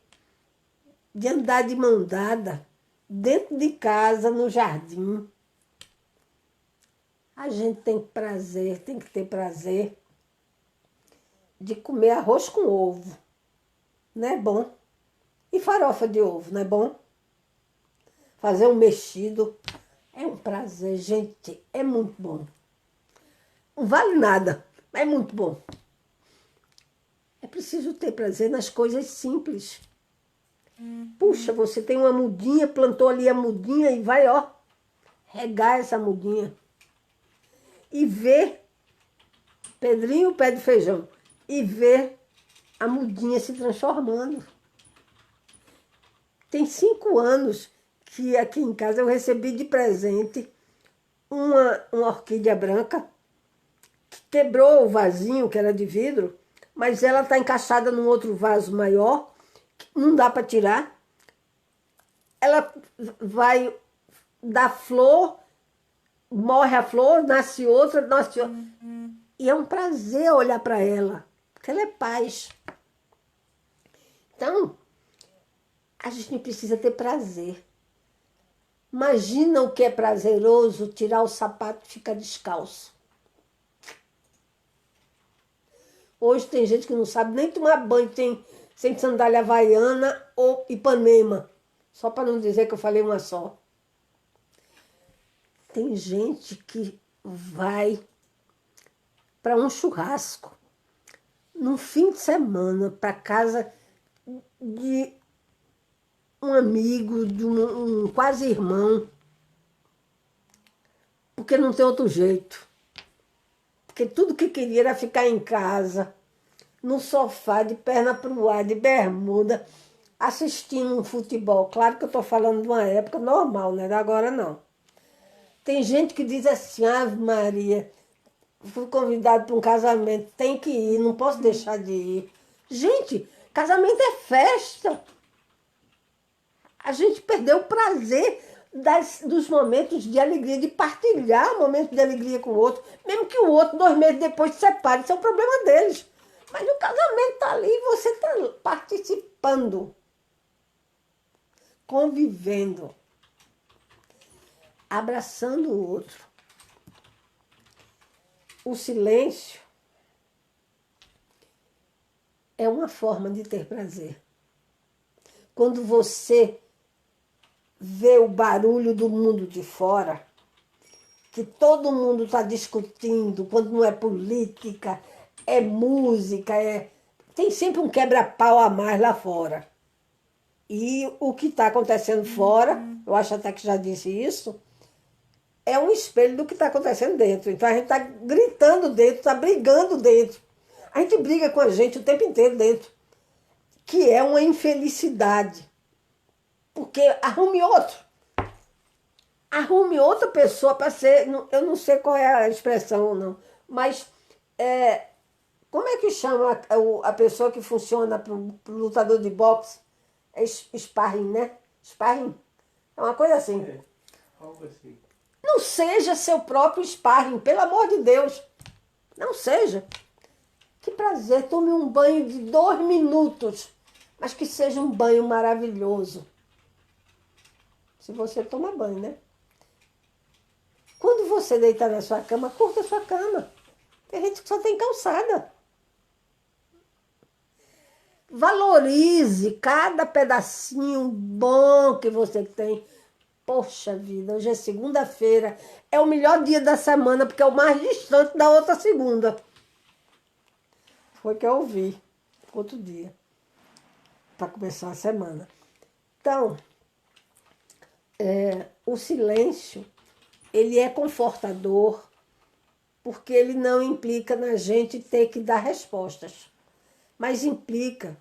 de andar de mão dada dentro de casa, no jardim. A gente tem que ter prazer de comer arroz com ovo. Não é bom? E farofa de ovo, não é bom? Fazer um mexido é um prazer, gente, é muito bom. Não vale nada, mas é muito bom. É preciso ter prazer nas coisas simples. Puxa, você tem uma mudinha, plantou ali a mudinha e vai, ó, regar essa mudinha. E ver, Pedrinho, pé de feijão, e ver a mudinha se transformando. Tem 5 anos que aqui em casa eu recebi de presente uma orquídea branca que quebrou o vasinho, que era de vidro, mas ela está encaixada num outro vaso maior, que não dá para tirar. Ela vai dar flor, morre a flor, nasce outra, nasce outra. E é um prazer olhar para ela, porque ela é paz. Então, a gente precisa ter prazer. Imagina o que é prazeroso tirar o sapato e ficar descalço. Hoje tem gente que não sabe nem tomar banho sem sandália havaiana ou Ipanema. Só para não dizer que eu falei uma só. Tem gente que vai para um churrasco num fim de semana para casa de um amigo, de um quase irmão, porque não tem outro jeito. Porque tudo que queria era ficar em casa, no sofá, de perna pro ar, de bermuda, assistindo um futebol. Claro que eu estou falando de uma época normal, não é da agora não. Tem gente que diz assim, Ave Maria, fui convidado para um casamento, tem que ir, não posso deixar de ir. Gente, casamento é festa. A gente perdeu o prazer dos momentos de alegria, de partilhar momentos de alegria com o outro, mesmo que o outro 2 meses depois se separe, isso é um problema deles. Mas o casamento está ali e você está participando, convivendo, abraçando o outro. O silêncio é uma forma de ter prazer. Quando você vê o barulho do mundo de fora, que todo mundo está discutindo, quando não é política, é música, tem sempre um quebra-pau a mais lá fora. E o que está acontecendo fora, eu acho até que já disse isso, é um espelho do que está acontecendo dentro. Então a gente está gritando dentro, está brigando dentro. A gente briga com a gente o tempo inteiro dentro, que é uma infelicidade. Porque arrume outro. Arrume outra pessoa para ser... Eu não sei qual é a expressão, não. Mas como é que chama a pessoa que funciona para o lutador de boxe? É sparring, né? Sparring. É uma coisa assim. É, algo assim. Não seja seu próprio sparring, pelo amor de Deus. Não seja. Que prazer, tome um banho de 2 minutos, mas que seja um banho maravilhoso. Se você toma banho, né? Quando você deitar na sua cama, curta a sua cama. Tem gente que só tem calçada. Valorize cada pedacinho bom que você tem. Poxa vida, hoje é segunda-feira. É o melhor dia da semana, porque é o mais distante da outra segunda. Foi que eu ouvi outro dia, para começar a semana. Então, o silêncio, ele é confortador, porque ele não implica na gente ter que dar respostas, mas implica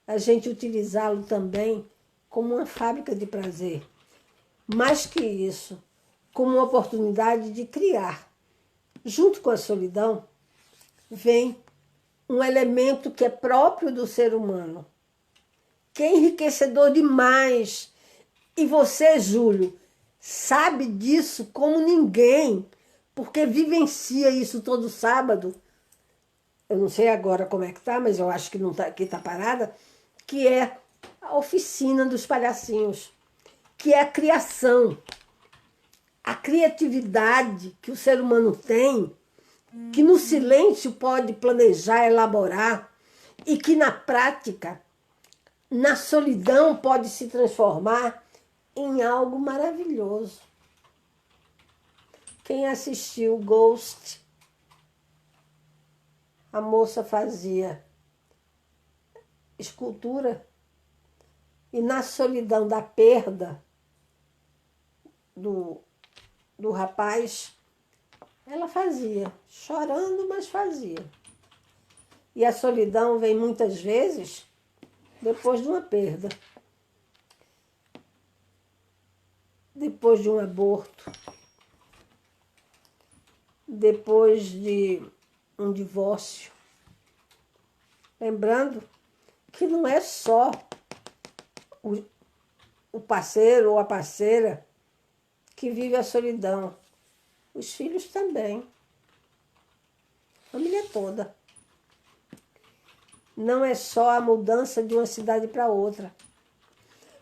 a gente utilizá-lo também como uma fábrica de prazer. Mais que isso, como uma oportunidade de criar. Junto com a solidão, vem um elemento que é próprio do ser humano, que é enriquecedor demais. E você, Júlio, sabe disso como ninguém, porque vivencia isso todo sábado. Eu não sei agora como é que tá, mas eu acho que não tá, que tá parada, que é a oficina dos palhacinhos, que é a criação, a criatividade que o ser humano tem, que no silêncio pode planejar, elaborar, e que na prática, na solidão, pode se transformar em algo maravilhoso. Quem assistiu Ghost, a moça fazia escultura e na solidão da perda do rapaz, ela fazia, chorando, mas fazia. E a solidão vem muitas vezes depois de uma perda, depois de um aborto, depois de um divórcio. Lembrando que não é só o parceiro ou a parceira que vive a solidão. Os filhos também. A família toda. Não é só a mudança de uma cidade para outra.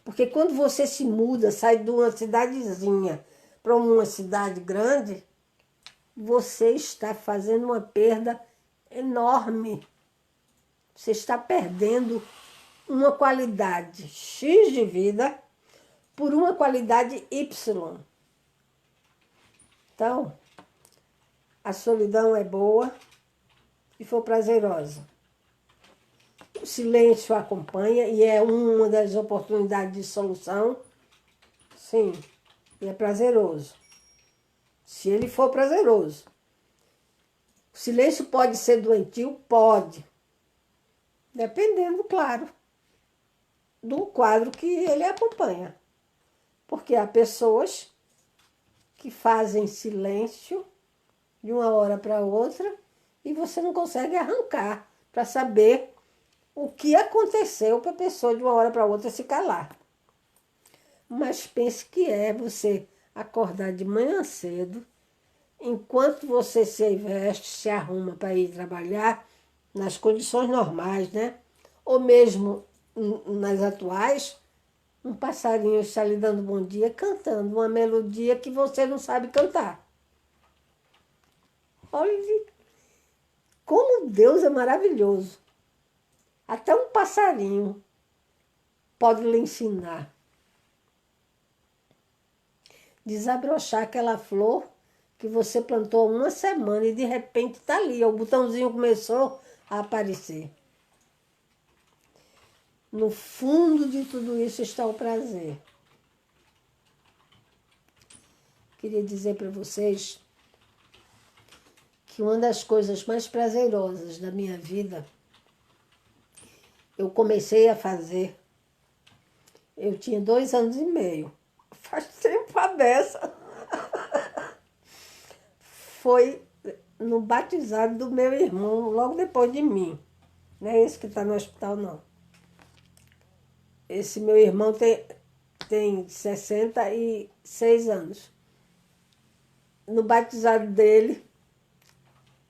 Porque quando você se muda, sai de uma cidadezinha para uma cidade grande, você está fazendo uma perda enorme. Você está perdendo uma qualidade X de vida por uma qualidade Y. Então, a solidão é boa e for prazerosa. O silêncio acompanha e é uma das oportunidades de solução. Sim, e é prazeroso. Se ele for prazeroso. O silêncio pode ser doentio? Pode. Dependendo, claro, do quadro que ele acompanha. Porque há pessoas que fazem silêncio de uma hora para outra e você não consegue arrancar para saber o que aconteceu para a pessoa de uma hora para outra se calar. Mas pense que é você acordar de manhã cedo, enquanto você se veste, se arruma para ir trabalhar, nas condições normais, né? Ou mesmo nas atuais, um passarinho está lhe dando bom dia, cantando uma melodia que você não sabe cantar. Olha como Deus é maravilhoso. Até um passarinho pode lhe ensinar. Desabrochar aquela flor que você plantou há uma semana e de repente está ali, o botãozinho começou a aparecer. No fundo de tudo isso está o prazer. Queria dizer para vocês que uma das coisas mais prazerosas da minha vida eu comecei a fazer. Eu tinha 2 anos e meio. Faz tempo a beça. Foi no batizado do meu irmão, logo depois de mim. Não é esse que está no hospital, não. Esse meu irmão tem 66 anos. No batizado dele,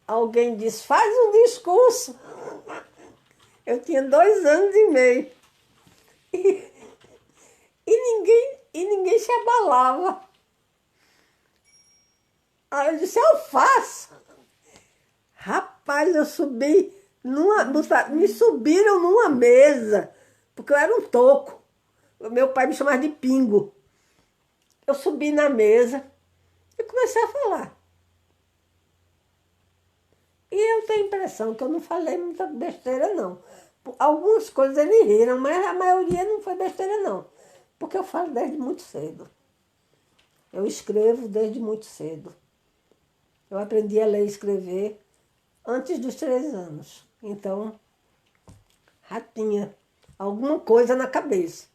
alguém disse, faz um discurso. Eu tinha 2 anos e meio. E ninguém se abalava. Aí eu disse, eu faço. Rapaz, eu subi Me subiram numa mesa, porque eu era um toco. Meu pai me chamava de pingo. Eu subi na mesa e comecei a falar. E eu tenho a impressão que eu não falei muita besteira, não. Algumas coisas eles riram, mas a maioria não foi besteira, não. Porque eu falo desde muito cedo. Eu escrevo desde muito cedo. Eu aprendi a ler e escrever antes dos 3 anos. Então, já tinha alguma coisa na cabeça.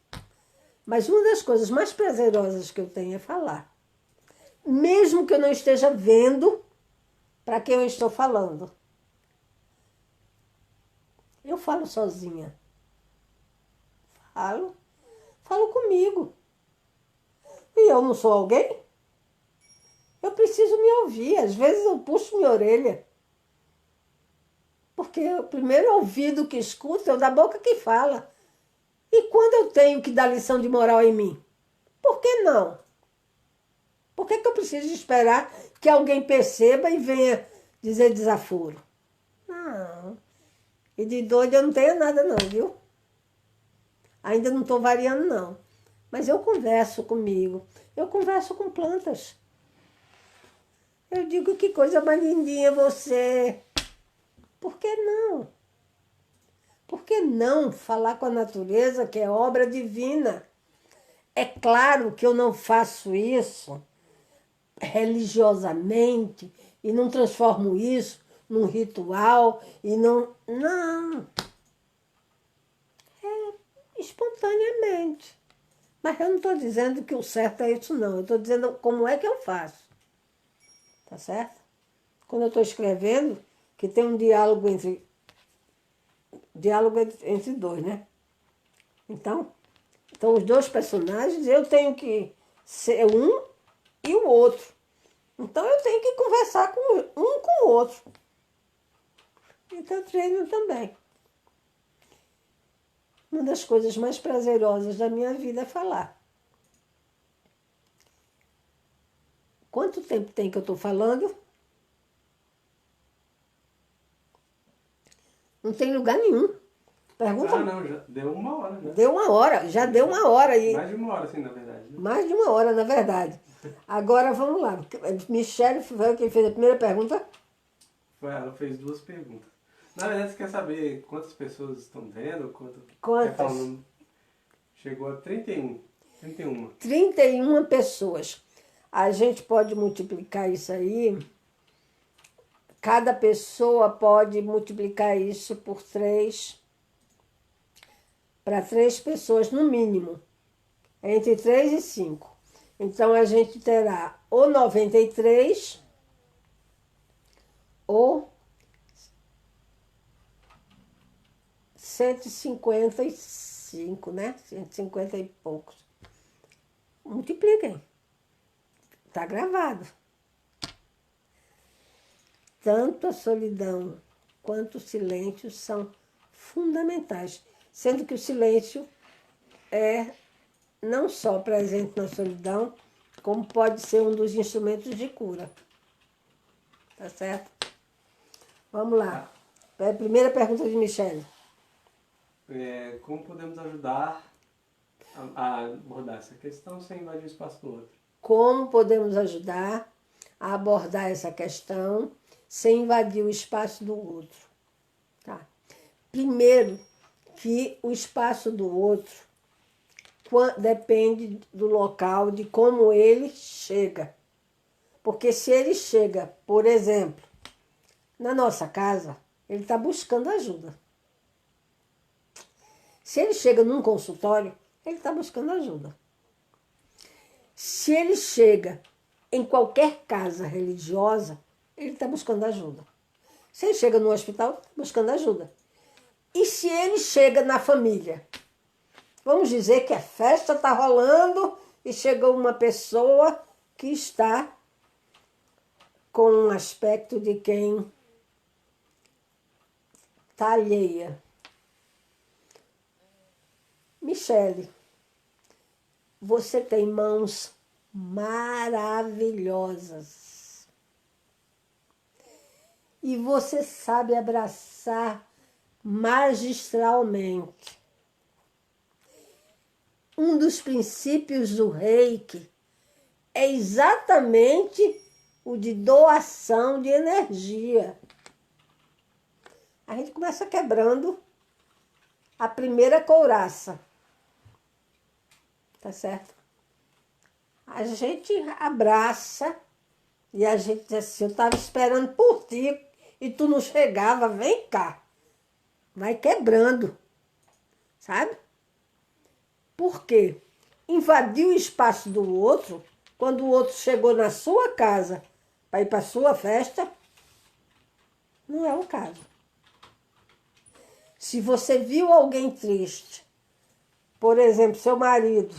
Mas uma das coisas mais prazerosas que eu tenho é falar. Mesmo que eu não esteja vendo para quem eu estou falando. Eu falo sozinha. Falo comigo. E eu não sou alguém? Eu preciso me ouvir. Às vezes eu puxo minha orelha. Porque o primeiro ouvido que escuta é o da boca que fala. E quando eu tenho que dar lição de moral em mim? Por que não? Por que eu preciso esperar que alguém perceba e venha dizer desaforo? Não. E de doido eu não tenho nada não, viu? Ainda não estou variando, não. Mas eu converso comigo. Eu converso com plantas. Eu digo, que coisa mais lindinha você. Por que não? Por que não falar com a natureza, que é obra divina? É claro que eu não faço isso religiosamente e não transformo isso num ritual e não... Não. É espontaneamente. Mas eu não estou dizendo que o certo é isso, não. Eu estou dizendo como é que eu faço. Tá certo? Quando eu estou escrevendo, que tem um diálogo entre dois, né? Então, os dois personagens, eu tenho que ser um e o outro. Então, eu tenho que conversar com um com o outro. Então, eu treino também. Uma das coisas mais prazerosas da minha vida é falar. Quanto tempo tem que eu estou falando? Não tem lugar nenhum. Pergunta. Não, já deu 1 hora, né? Deu 1 hora, já deu 1 hora. Mais de 1 hora, sim, na verdade. Né? Mais de 1 hora, na verdade. Agora, vamos lá. Michele foi quem fez a primeira pergunta? Ela fez 2 perguntas. Na verdade, você quer saber quantas pessoas estão vendo? Quantas? Chegou a 31. 31 pessoas. A gente pode multiplicar isso aí. Cada pessoa pode multiplicar isso por 3. Para 3 pessoas, no mínimo. Entre 3 e 5. Então, a gente terá ou 93 ou 155, né? 150 e poucos. Multipliquem. Está gravado. Tanto a solidão quanto o silêncio são fundamentais. Sendo que o silêncio é não só presente na solidão, como pode ser um dos instrumentos de cura. Tá certo? Vamos lá. A primeira pergunta de Michele. Como podemos ajudar a abordar essa questão sem invadir o espaço do outro? Como podemos ajudar a abordar essa questão sem invadir o espaço do outro? Tá. Primeiro, que o espaço do outro depende do local, de como ele chega. Porque se ele chega, por exemplo, na nossa casa, ele está buscando ajuda. Se ele chega num consultório, ele está buscando ajuda. Se ele chega em qualquer casa religiosa, ele está buscando ajuda. Se ele chega no hospital, está buscando ajuda. E se ele chega na família? Vamos dizer que a festa está rolando e chegou uma pessoa que está com um aspecto de quem está alheia. Michele, você tem mãos maravilhosas. E você sabe abraçar magistralmente. Um dos princípios do Reiki é exatamente o de doação de energia. A gente começa quebrando a primeira couraça, tá certo? A gente abraça e a gente diz assim, eu estava esperando por ti e tu não chegava, vem cá. Vai quebrando, sabe? Por quê? Invadir o espaço do outro, quando o outro chegou na sua casa para ir para a sua festa, não é o caso. Se você viu alguém triste, por exemplo, seu marido,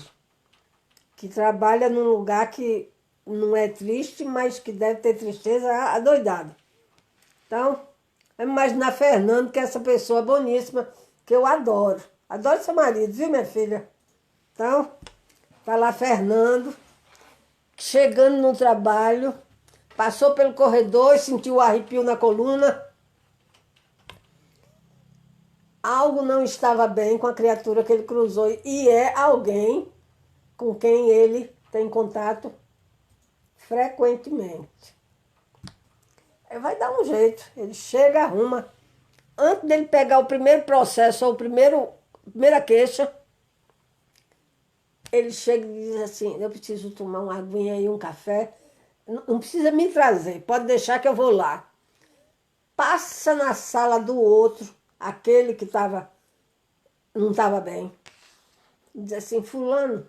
que trabalha num lugar que não é triste, mas que deve ter tristeza adoidado. Então, vamos imaginar Fernando, que é essa pessoa boníssima, que eu adoro. Adoro seu marido, viu, minha filha? Então, tá lá Fernando, chegando no trabalho, passou pelo corredor e sentiu o arrepio na coluna. Algo não estava bem com a criatura que ele cruzou. E é alguém com quem ele tem contato frequentemente. Ele vai dar um jeito. Ele chega, arruma. Antes dele pegar o primeiro processo ou a primeira queixa, ele chega e diz assim, eu preciso tomar uma aguinha e um café. Não precisa me trazer, pode deixar que eu vou lá. Passa na sala do outro, aquele que não estava bem. Diz assim, fulano,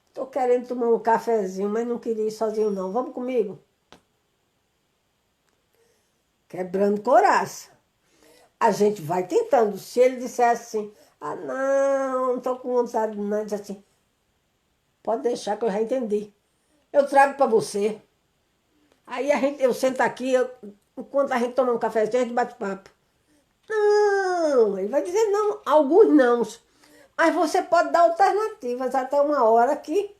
estou querendo tomar um cafezinho, mas não queria ir sozinho não, vamos comigo? Quebrando coraça. A gente vai tentando. Se ele disser assim, não estou com vontade não, diz assim, pode deixar que eu já entendi. Eu trago para você. Aí eu sento aqui, enquanto a gente toma um cafezinho, a gente bate papo. Não, ele vai dizer não, alguns não. Mas você pode dar alternativas até uma hora que,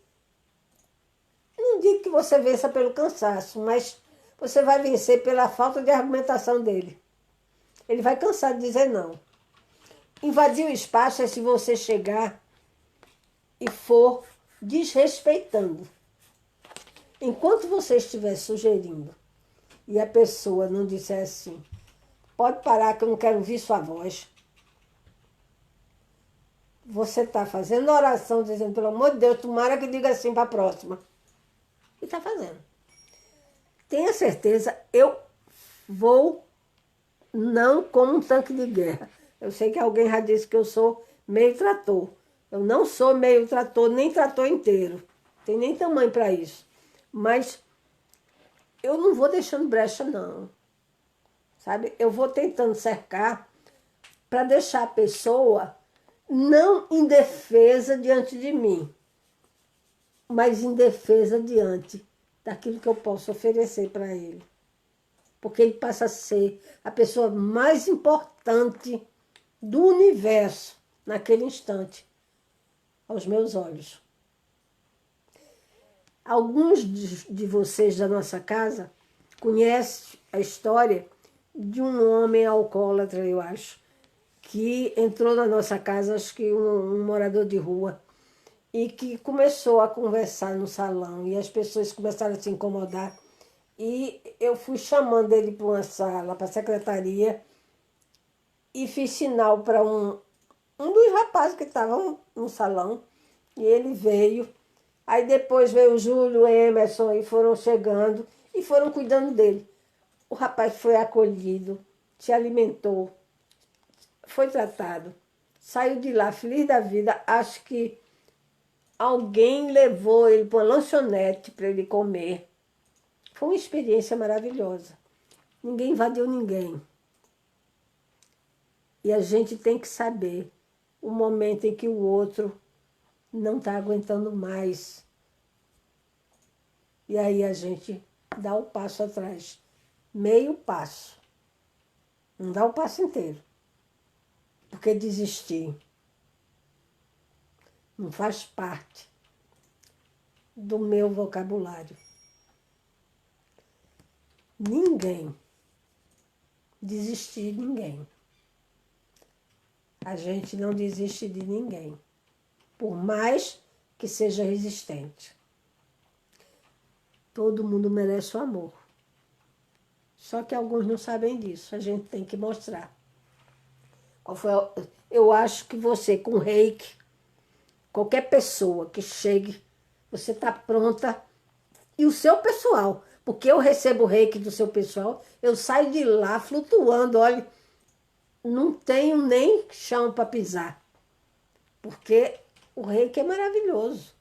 não digo que você vença pelo cansaço, mas você vai vencer pela falta de argumentação dele. Ele vai cansar de dizer não. Invadir o espaço é se você chegar e for desrespeitando. Enquanto você estiver sugerindo e a pessoa não disser assim, pode parar que eu não quero ouvir sua voz. Você está fazendo oração, dizendo, pelo amor de Deus, tomara que diga assim para a próxima. E está fazendo. Tenha certeza, eu vou não como um tanque de guerra. Eu sei que alguém já disse que eu sou meio trator. Eu não sou meio trator, nem trator inteiro. Tem nem tamanho para isso. Mas eu não vou deixando brecha, não. Sabe? Eu vou tentando cercar para deixar a pessoa não indefesa diante de mim, mas indefesa diante daquilo que eu posso oferecer para ele. Porque ele passa a ser a pessoa mais importante do universo naquele instante, aos meus olhos. Alguns de vocês da nossa casa conhecem a história de um homem alcoólatra, eu acho, que entrou na nossa casa, acho que um morador de rua, e que começou a conversar no salão, e as pessoas começaram a se incomodar. E eu fui chamando ele para uma sala, para a secretaria, e fiz sinal para um dos rapazes que estavam no salão, e ele veio. Aí depois veio o Júlio, o Emerson, e foram chegando e foram cuidando dele. O rapaz foi acolhido, se alimentou, foi tratado, saiu de lá feliz da vida. Acho que alguém levou ele para uma lanchonete para ele comer. Foi uma experiência maravilhosa. Ninguém invadiu ninguém. E a gente tem que saber o momento em que o outro não está aguentando mais. E aí a gente dá o passo atrás. Meio passo. Não dá o passo inteiro. Porque desistir não faz parte do meu vocabulário. Ninguém desistir de ninguém. A gente não desiste de ninguém, por mais que seja resistente. Todo mundo merece o amor. Só que alguns não sabem disso, a gente tem que mostrar. Eu acho que você, com reiki, qualquer pessoa que chegue, você está pronta. E o seu pessoal, porque eu recebo o reiki do seu pessoal, eu saio de lá flutuando, olha, não tenho nem chão para pisar, porque o reiki é maravilhoso.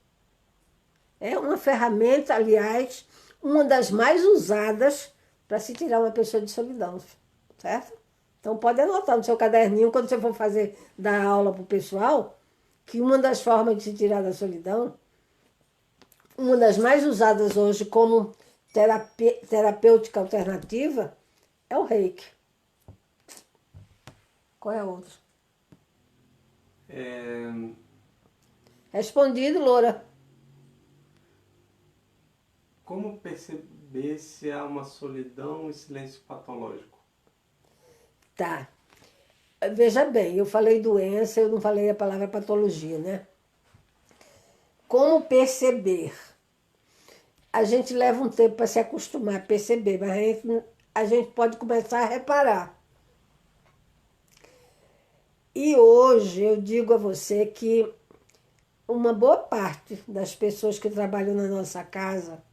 É uma ferramenta, aliás, uma das mais usadas para se tirar uma pessoa de solidão, certo? Então pode anotar no seu caderninho, quando você for dar aula para o pessoal, que uma das formas de se tirar da solidão, uma das mais usadas hoje como terapêutica alternativa, é o reiki. Qual é a outra? Respondido, Loura. Como perceber se há uma solidão e silêncio patológico? Tá. Veja bem, eu falei doença, eu não falei a palavra patologia, né? Como perceber? A gente leva um tempo para se acostumar a perceber, mas a gente pode começar a reparar. E hoje eu digo a você que uma boa parte das pessoas que trabalham na nossa casa,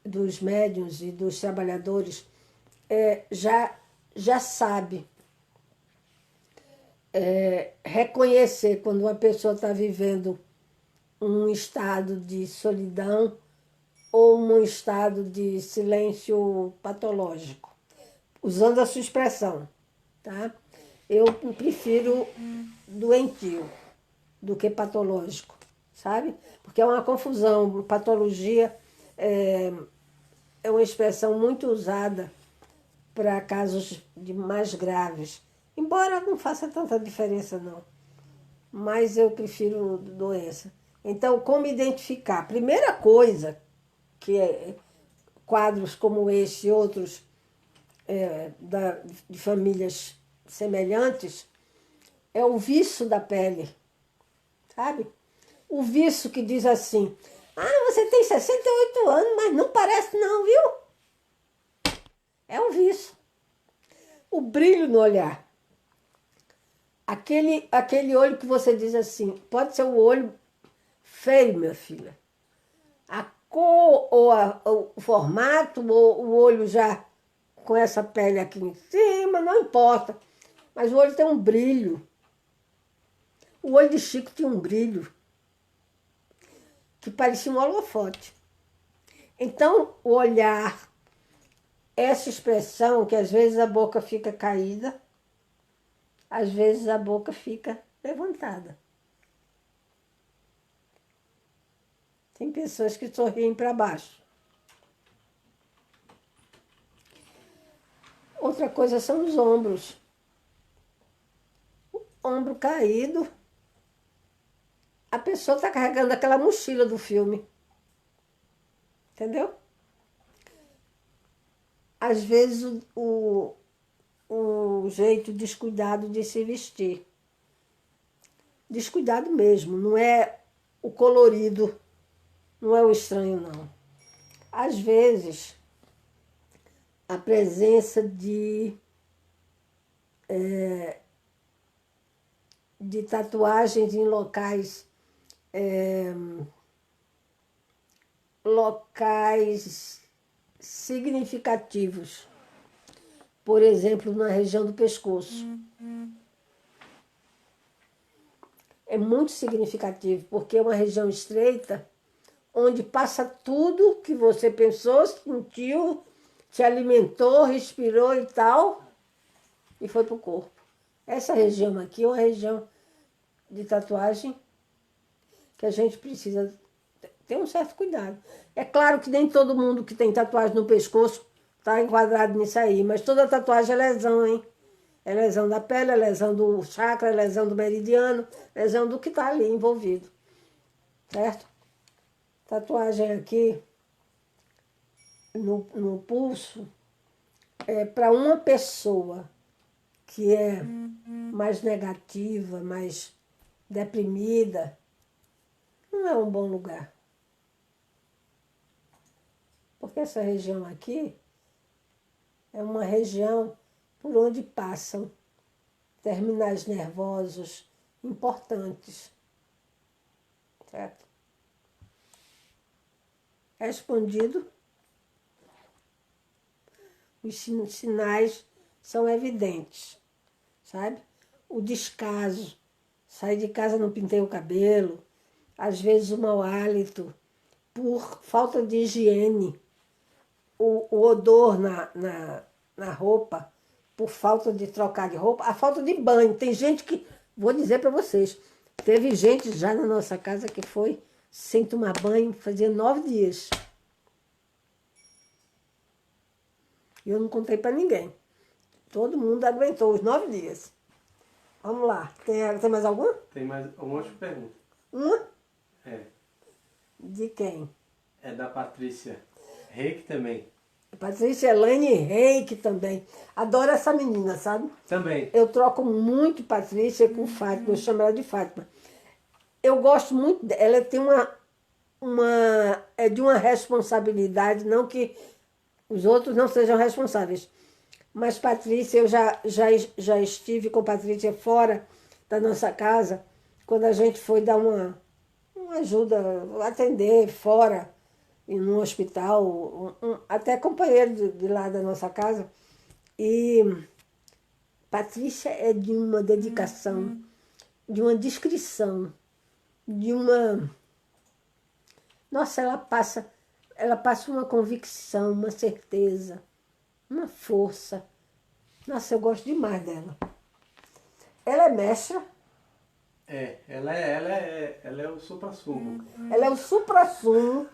dos médiuns e dos trabalhadores, já sabe reconhecer quando uma pessoa está vivendo um estado de solidão ou um estado de silêncio patológico, usando a sua expressão, tá? Eu prefiro doentio do que patológico, sabe? Porque é uma confusão. Patologia é uma expressão muito usada para casos mais graves, embora não faça tanta diferença, não. Mas eu prefiro doença. Então, como identificar? Primeira coisa, que quadros como esse e outros de famílias semelhantes, é o viço da pele, sabe? O viço que diz assim, você tem 68 anos, mas não parece não, viu? É um viço. O brilho no olhar. Aquele olho que você diz assim, pode ser o olho feio, minha filha. A cor ou o formato, ou o olho já com essa pele aqui em cima, não importa. Mas o olho tem um brilho. O olho de Chico tinha um brilho que parecia um holofote. Então, o olhar, essa expressão que às vezes a boca fica caída, às vezes a boca fica levantada. Tem pessoas que sorriem para baixo. Outra coisa são os ombros. O ombro caído. A pessoa está carregando aquela mochila do filme. Entendeu? Às vezes o jeito descuidado de se vestir. Descuidado mesmo, não é o colorido, não é o estranho, não. Às vezes, a presença de tatuagens em locais significativos. Por exemplo, na região do pescoço. É muito significativo, porque é uma região estreita, onde passa tudo que você pensou, sentiu, se alimentou, respirou e tal, e foi para o corpo. Essa região aqui é uma região de tatuagem que a gente precisa ter um certo cuidado. É claro que nem todo mundo que tem tatuagem no pescoço está enquadrado nisso aí, mas toda tatuagem é lesão, hein? É lesão da pele, é lesão do chakra, é lesão do meridiano, é lesão do que está ali envolvido. Certo? Tatuagem aqui no pulso Para uma pessoa que é mais negativa, mais deprimida, não é um bom lugar. Porque essa região aqui é uma região por onde passam terminais nervosos importantes. Certo? Respondido, os sinais são evidentes, sabe? O descaso, sair de casa não pintei o cabelo, às vezes o mau hálito, por falta de higiene, o odor na roupa, por falta de trocar de roupa, a falta de banho. Tem gente que, vou dizer para vocês, teve gente já na nossa casa que foi sem tomar banho, fazia 9 dias. E eu não contei para ninguém. Todo mundo aguentou os 9 dias. Vamos lá. Tem mais alguma? Tem mais um monte de pergunta. Uma? É. De quem? É da Patrícia Reik também. Patrícia Elaine Reik também. Adoro essa menina, sabe? Também. Eu troco muito Patrícia com Fátima, eu chamo ela de Fátima. Eu gosto muito dela, ela tem é de uma responsabilidade, não que os outros não sejam responsáveis. Mas Patrícia, eu já estive com Patrícia fora da nossa casa, quando a gente foi dar uma ajuda, atender fora, no hospital, até companheiro de lá da nossa casa. E Patrícia é de uma dedicação, de uma discrição, de uma... Nossa, ela passa uma convicção, uma certeza, uma força. Nossa, eu gosto demais dela. Ela é mestra. Ela é o supra-sumo. Ela é o supra-sumo.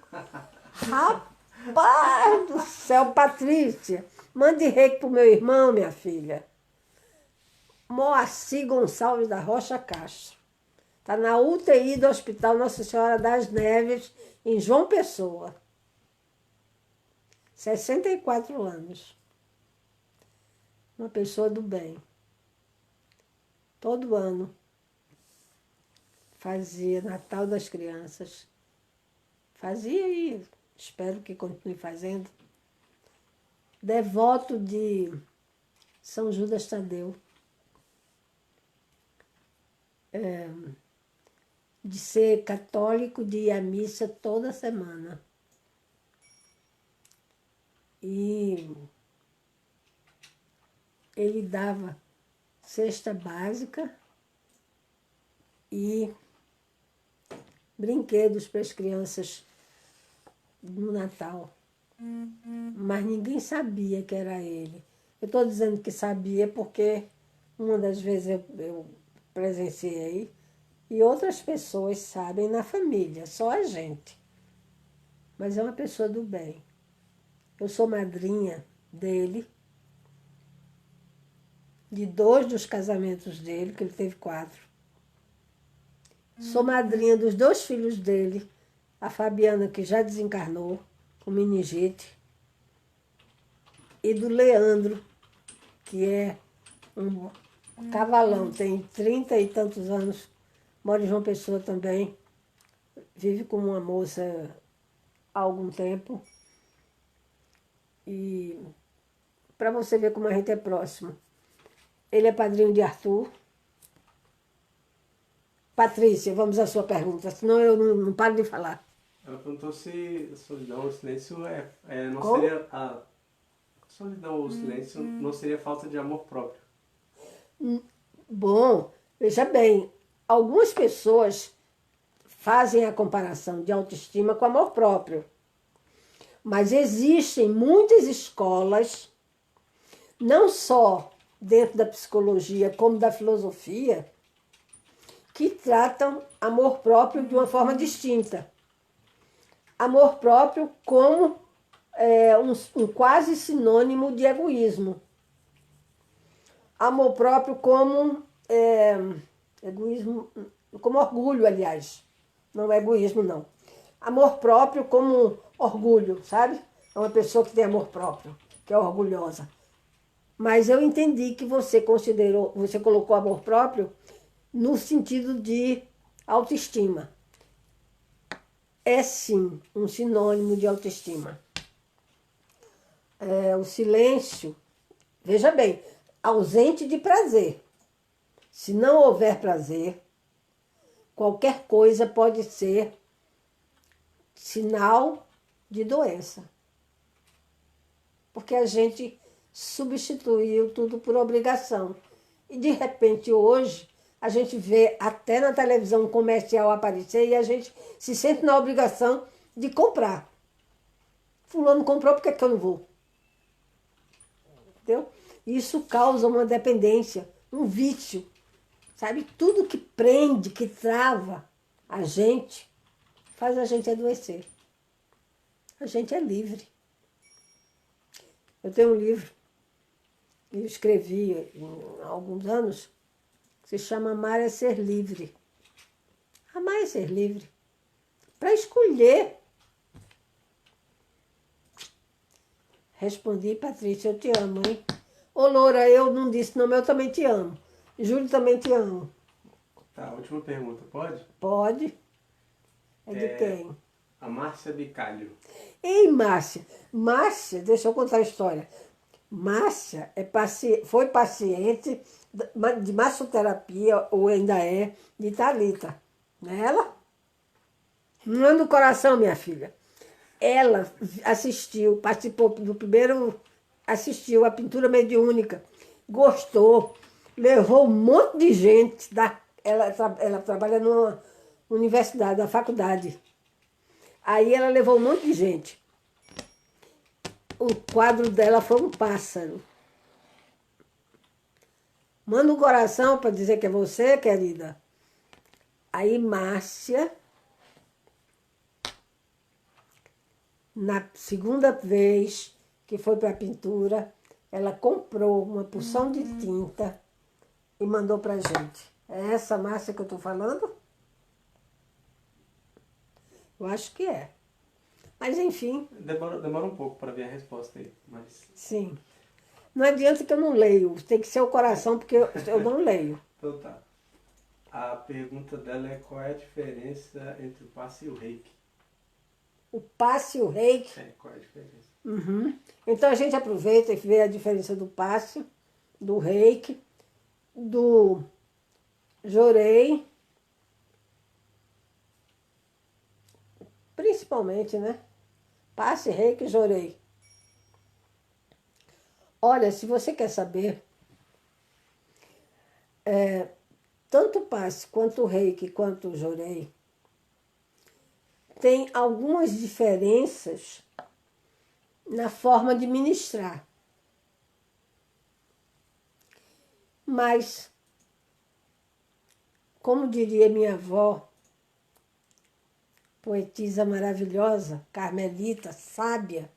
Rapaz do céu, Patrícia, mande reiki pro meu irmão, minha filha. Moacir Gonçalves da Rocha Castro. Está na UTI do Hospital Nossa Senhora das Neves, em João Pessoa. 64 anos. Uma pessoa do bem. Todo ano fazia Natal das Crianças. Fazia e espero que continue fazendo. Devoto de São Judas Tadeu. De ser católico, de ir à missa toda semana. E ele dava cesta básica e brinquedos para as crianças no Natal. Mas ninguém sabia que era ele. Eu estou dizendo que sabia porque uma das vezes eu presenciei e outras pessoas sabem na família, só a gente. Mas é uma pessoa do bem. Eu sou madrinha dele, de 2 dos casamentos dele, que ele teve 4. Sou madrinha dos 2 filhos dele, a Fabiana, que já desencarnou, com meningite, e do Leandro, que é um cavalão, tem 30 e tantos anos, mora em João Pessoa também, vive com uma moça há algum tempo. E para você ver como a gente é próximo. Ele é padrinho de Arthur. Patrícia, vamos à sua pergunta, senão eu não paro de falar. Ela perguntou se a solidão ou o silêncio não Como? seria... A solidão ou o silêncio não seria falta de amor próprio. Bom, veja bem, algumas pessoas fazem a comparação de autoestima com amor próprio. Mas existem muitas escolas, não só dentro da psicologia, como da filosofia, que tratam amor próprio de uma forma distinta. Amor próprio como um quase sinônimo de egoísmo. Amor próprio como egoísmo, como orgulho, aliás. Não é egoísmo, não. Amor próprio como orgulho, sabe? É uma pessoa que tem amor próprio, que é orgulhosa. Mas eu entendi que você colocou amor próprio no sentido de autoestima. É sim um sinônimo de autoestima. O silêncio, veja bem, ausente de prazer. Se não houver prazer, qualquer coisa pode ser sinal de doença. Porque a gente substituiu tudo por obrigação. E de repente hoje a gente vê até na televisão comercial aparecer e a gente se sente na obrigação de comprar. Fulano comprou, por que eu não vou? Entendeu? Isso causa uma dependência, um vício. Sabe? Tudo que prende, que trava a gente, faz a gente adoecer. A gente é livre. Eu tenho um livro que eu escrevi há alguns anos, que se chama Amar é Ser Livre. Amar é ser livre. Para escolher. Respondi, Patrícia, eu te amo, hein? Ô, Loura, eu não disse não, mas eu também te amo. Júlio, também te amo. Tá, última pergunta, pode? Pode. É de quem? A Márcia Bicalho. Ei, Márcia. Márcia, deixa eu contar a história. Márcia foi paciente de massoterapia, ou ainda é, de Thalita. Não é ela? Não é no coração, minha filha. Ela participou do primeiro, assistiu a pintura mediúnica, gostou, levou um monte de gente. Ela trabalha numa universidade, na faculdade. Aí ela levou um monte de gente. O quadro dela foi um pássaro. Manda um coração para dizer que é você, querida. Aí Márcia, na segunda vez que foi para a pintura, ela comprou uma porção de tinta e mandou para a gente. É essa Márcia que eu estou falando? Eu acho que é. Mas, enfim. Demora um pouco para ver a resposta aí, mas... Sim. Não adianta que eu não leio. Tem que ser o coração, porque eu não leio. Então tá. A pergunta dela é qual é a diferença entre o passe e o reiki? O passe e o reiki. Qual é a diferença? Uhum. Então a gente aproveita e vê a diferença do passe, do reiki, do jorei. Principalmente, né? Passe, reiki e jorei. Olha, se você quer saber, tanto o passe, quanto o reiki, quanto o jorei, tem algumas diferenças na forma de ministrar. Mas, como diria minha avó, poetisa maravilhosa, carmelita, sábia,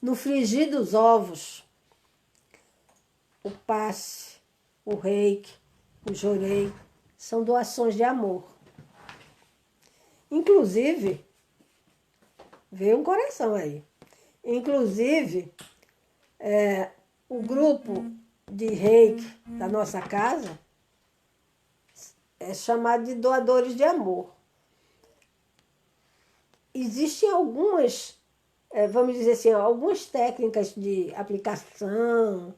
no frigir dos ovos, o passe, o reiki, o jorei, são doações de amor. Inclusive, veio um coração aí. Inclusive, o grupo de reiki da nossa casa é chamado de doadores de amor. Existem algumas, vamos dizer assim, algumas técnicas de aplicação,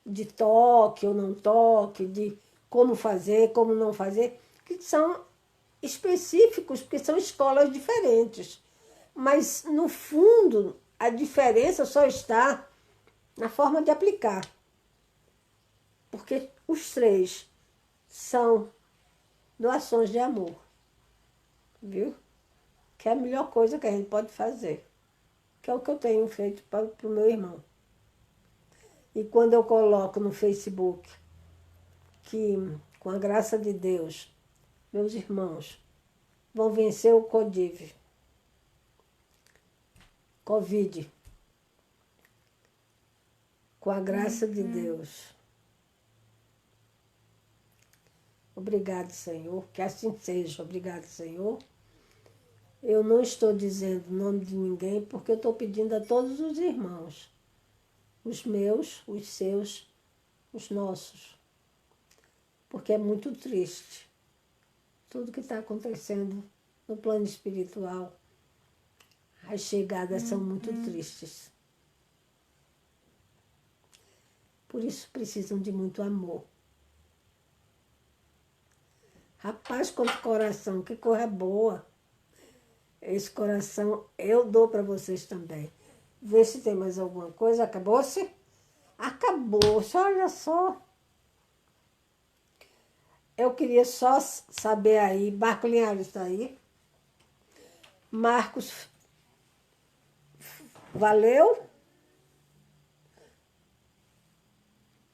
de toque ou não toque, de como fazer, como não fazer, que são específicos, porque são escolas diferentes. Mas, no fundo, a diferença só está na forma de aplicar. Porque os três são doações de amor. Viu? Que é a melhor coisa que a gente pode fazer. Que é o que eu tenho feito para o meu irmão. E quando eu coloco no Facebook que, com a graça de Deus, meus irmãos vão vencer o Covid. Com a graça de Deus. Obrigado, Senhor. Que assim seja. Obrigado, Senhor. Eu não estou dizendo o nome de ninguém, porque eu estou pedindo a todos os irmãos Os meus, os seus, os nossos. Porque é muito triste tudo que está acontecendo no plano espiritual. As chegadas são muito tristes. Por isso precisam de muito amor. Rapaz, quanto coração, que coisa boa. Esse coração eu dou para vocês também. Vê se tem mais alguma coisa. Acabou-se? Acabou-se, olha só. Eu queria só saber aí, Marco Linhares está aí? Marcos, valeu?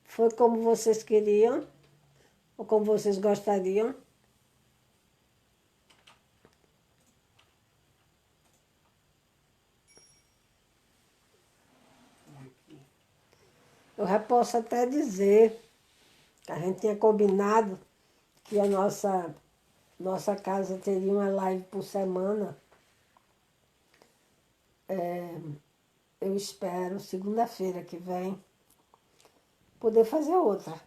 Foi como vocês queriam? Ou como vocês gostariam? Eu já posso até dizer que a gente tinha combinado que a nossa casa teria uma live por semana. Eu espero, segunda-feira que vem, poder fazer outra.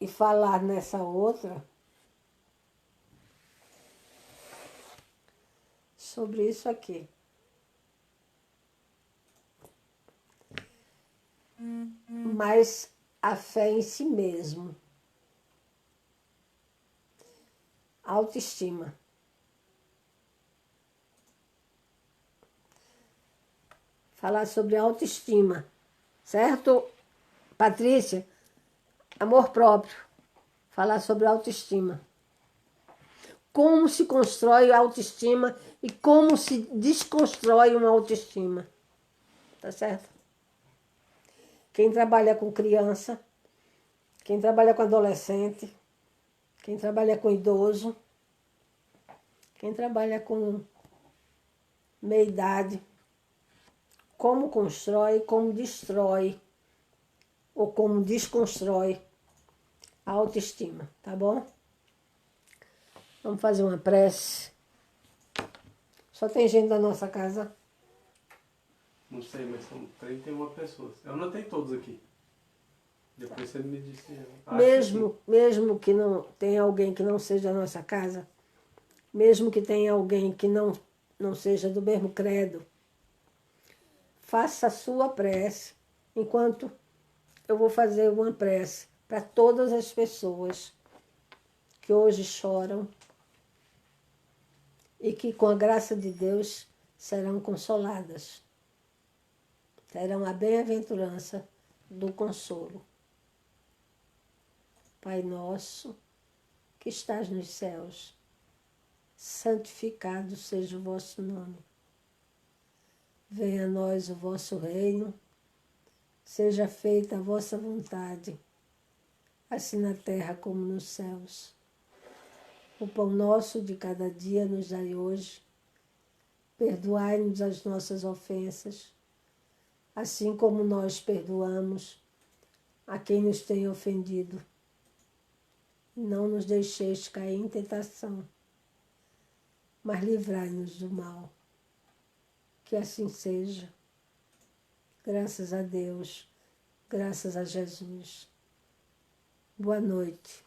E falar nessa outra sobre isso aqui. Mas a fé em si mesmo. Autoestima. Falar sobre autoestima. Certo, Patrícia? Amor próprio. Falar sobre autoestima. Como se constrói a autoestima e como se desconstrói uma autoestima. Tá certo? Quem trabalha com criança, quem trabalha com adolescente, quem trabalha com idoso, quem trabalha com meia-idade, como constrói, como destrói ou como desconstrói a autoestima, tá bom? Vamos fazer uma prece. Só tem gente da nossa casa? Não sei, mas são 31 pessoas. Eu anotei todos aqui. Depois você me disse. Mesmo que não tenha alguém que não seja da nossa casa, mesmo que tenha alguém que não seja do mesmo credo, faça a sua prece, enquanto eu vou fazer uma prece para todas as pessoas que hoje choram e que, com a graça de Deus, serão consoladas. Terão a bem-aventurança do consolo. Pai nosso, que estás nos céus, santificado seja o vosso nome. Venha a nós o vosso reino, seja feita a vossa vontade, assim na terra como nos céus. O pão nosso de cada dia nos dai hoje. Perdoai-nos as nossas ofensas, assim como nós perdoamos a quem nos tem ofendido. Não nos deixeis cair em tentação, mas livrai-nos do mal. Que assim seja. Graças a Deus, graças a Jesus. Boa noite.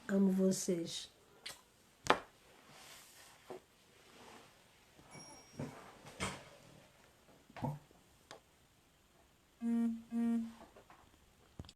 Amo vocês.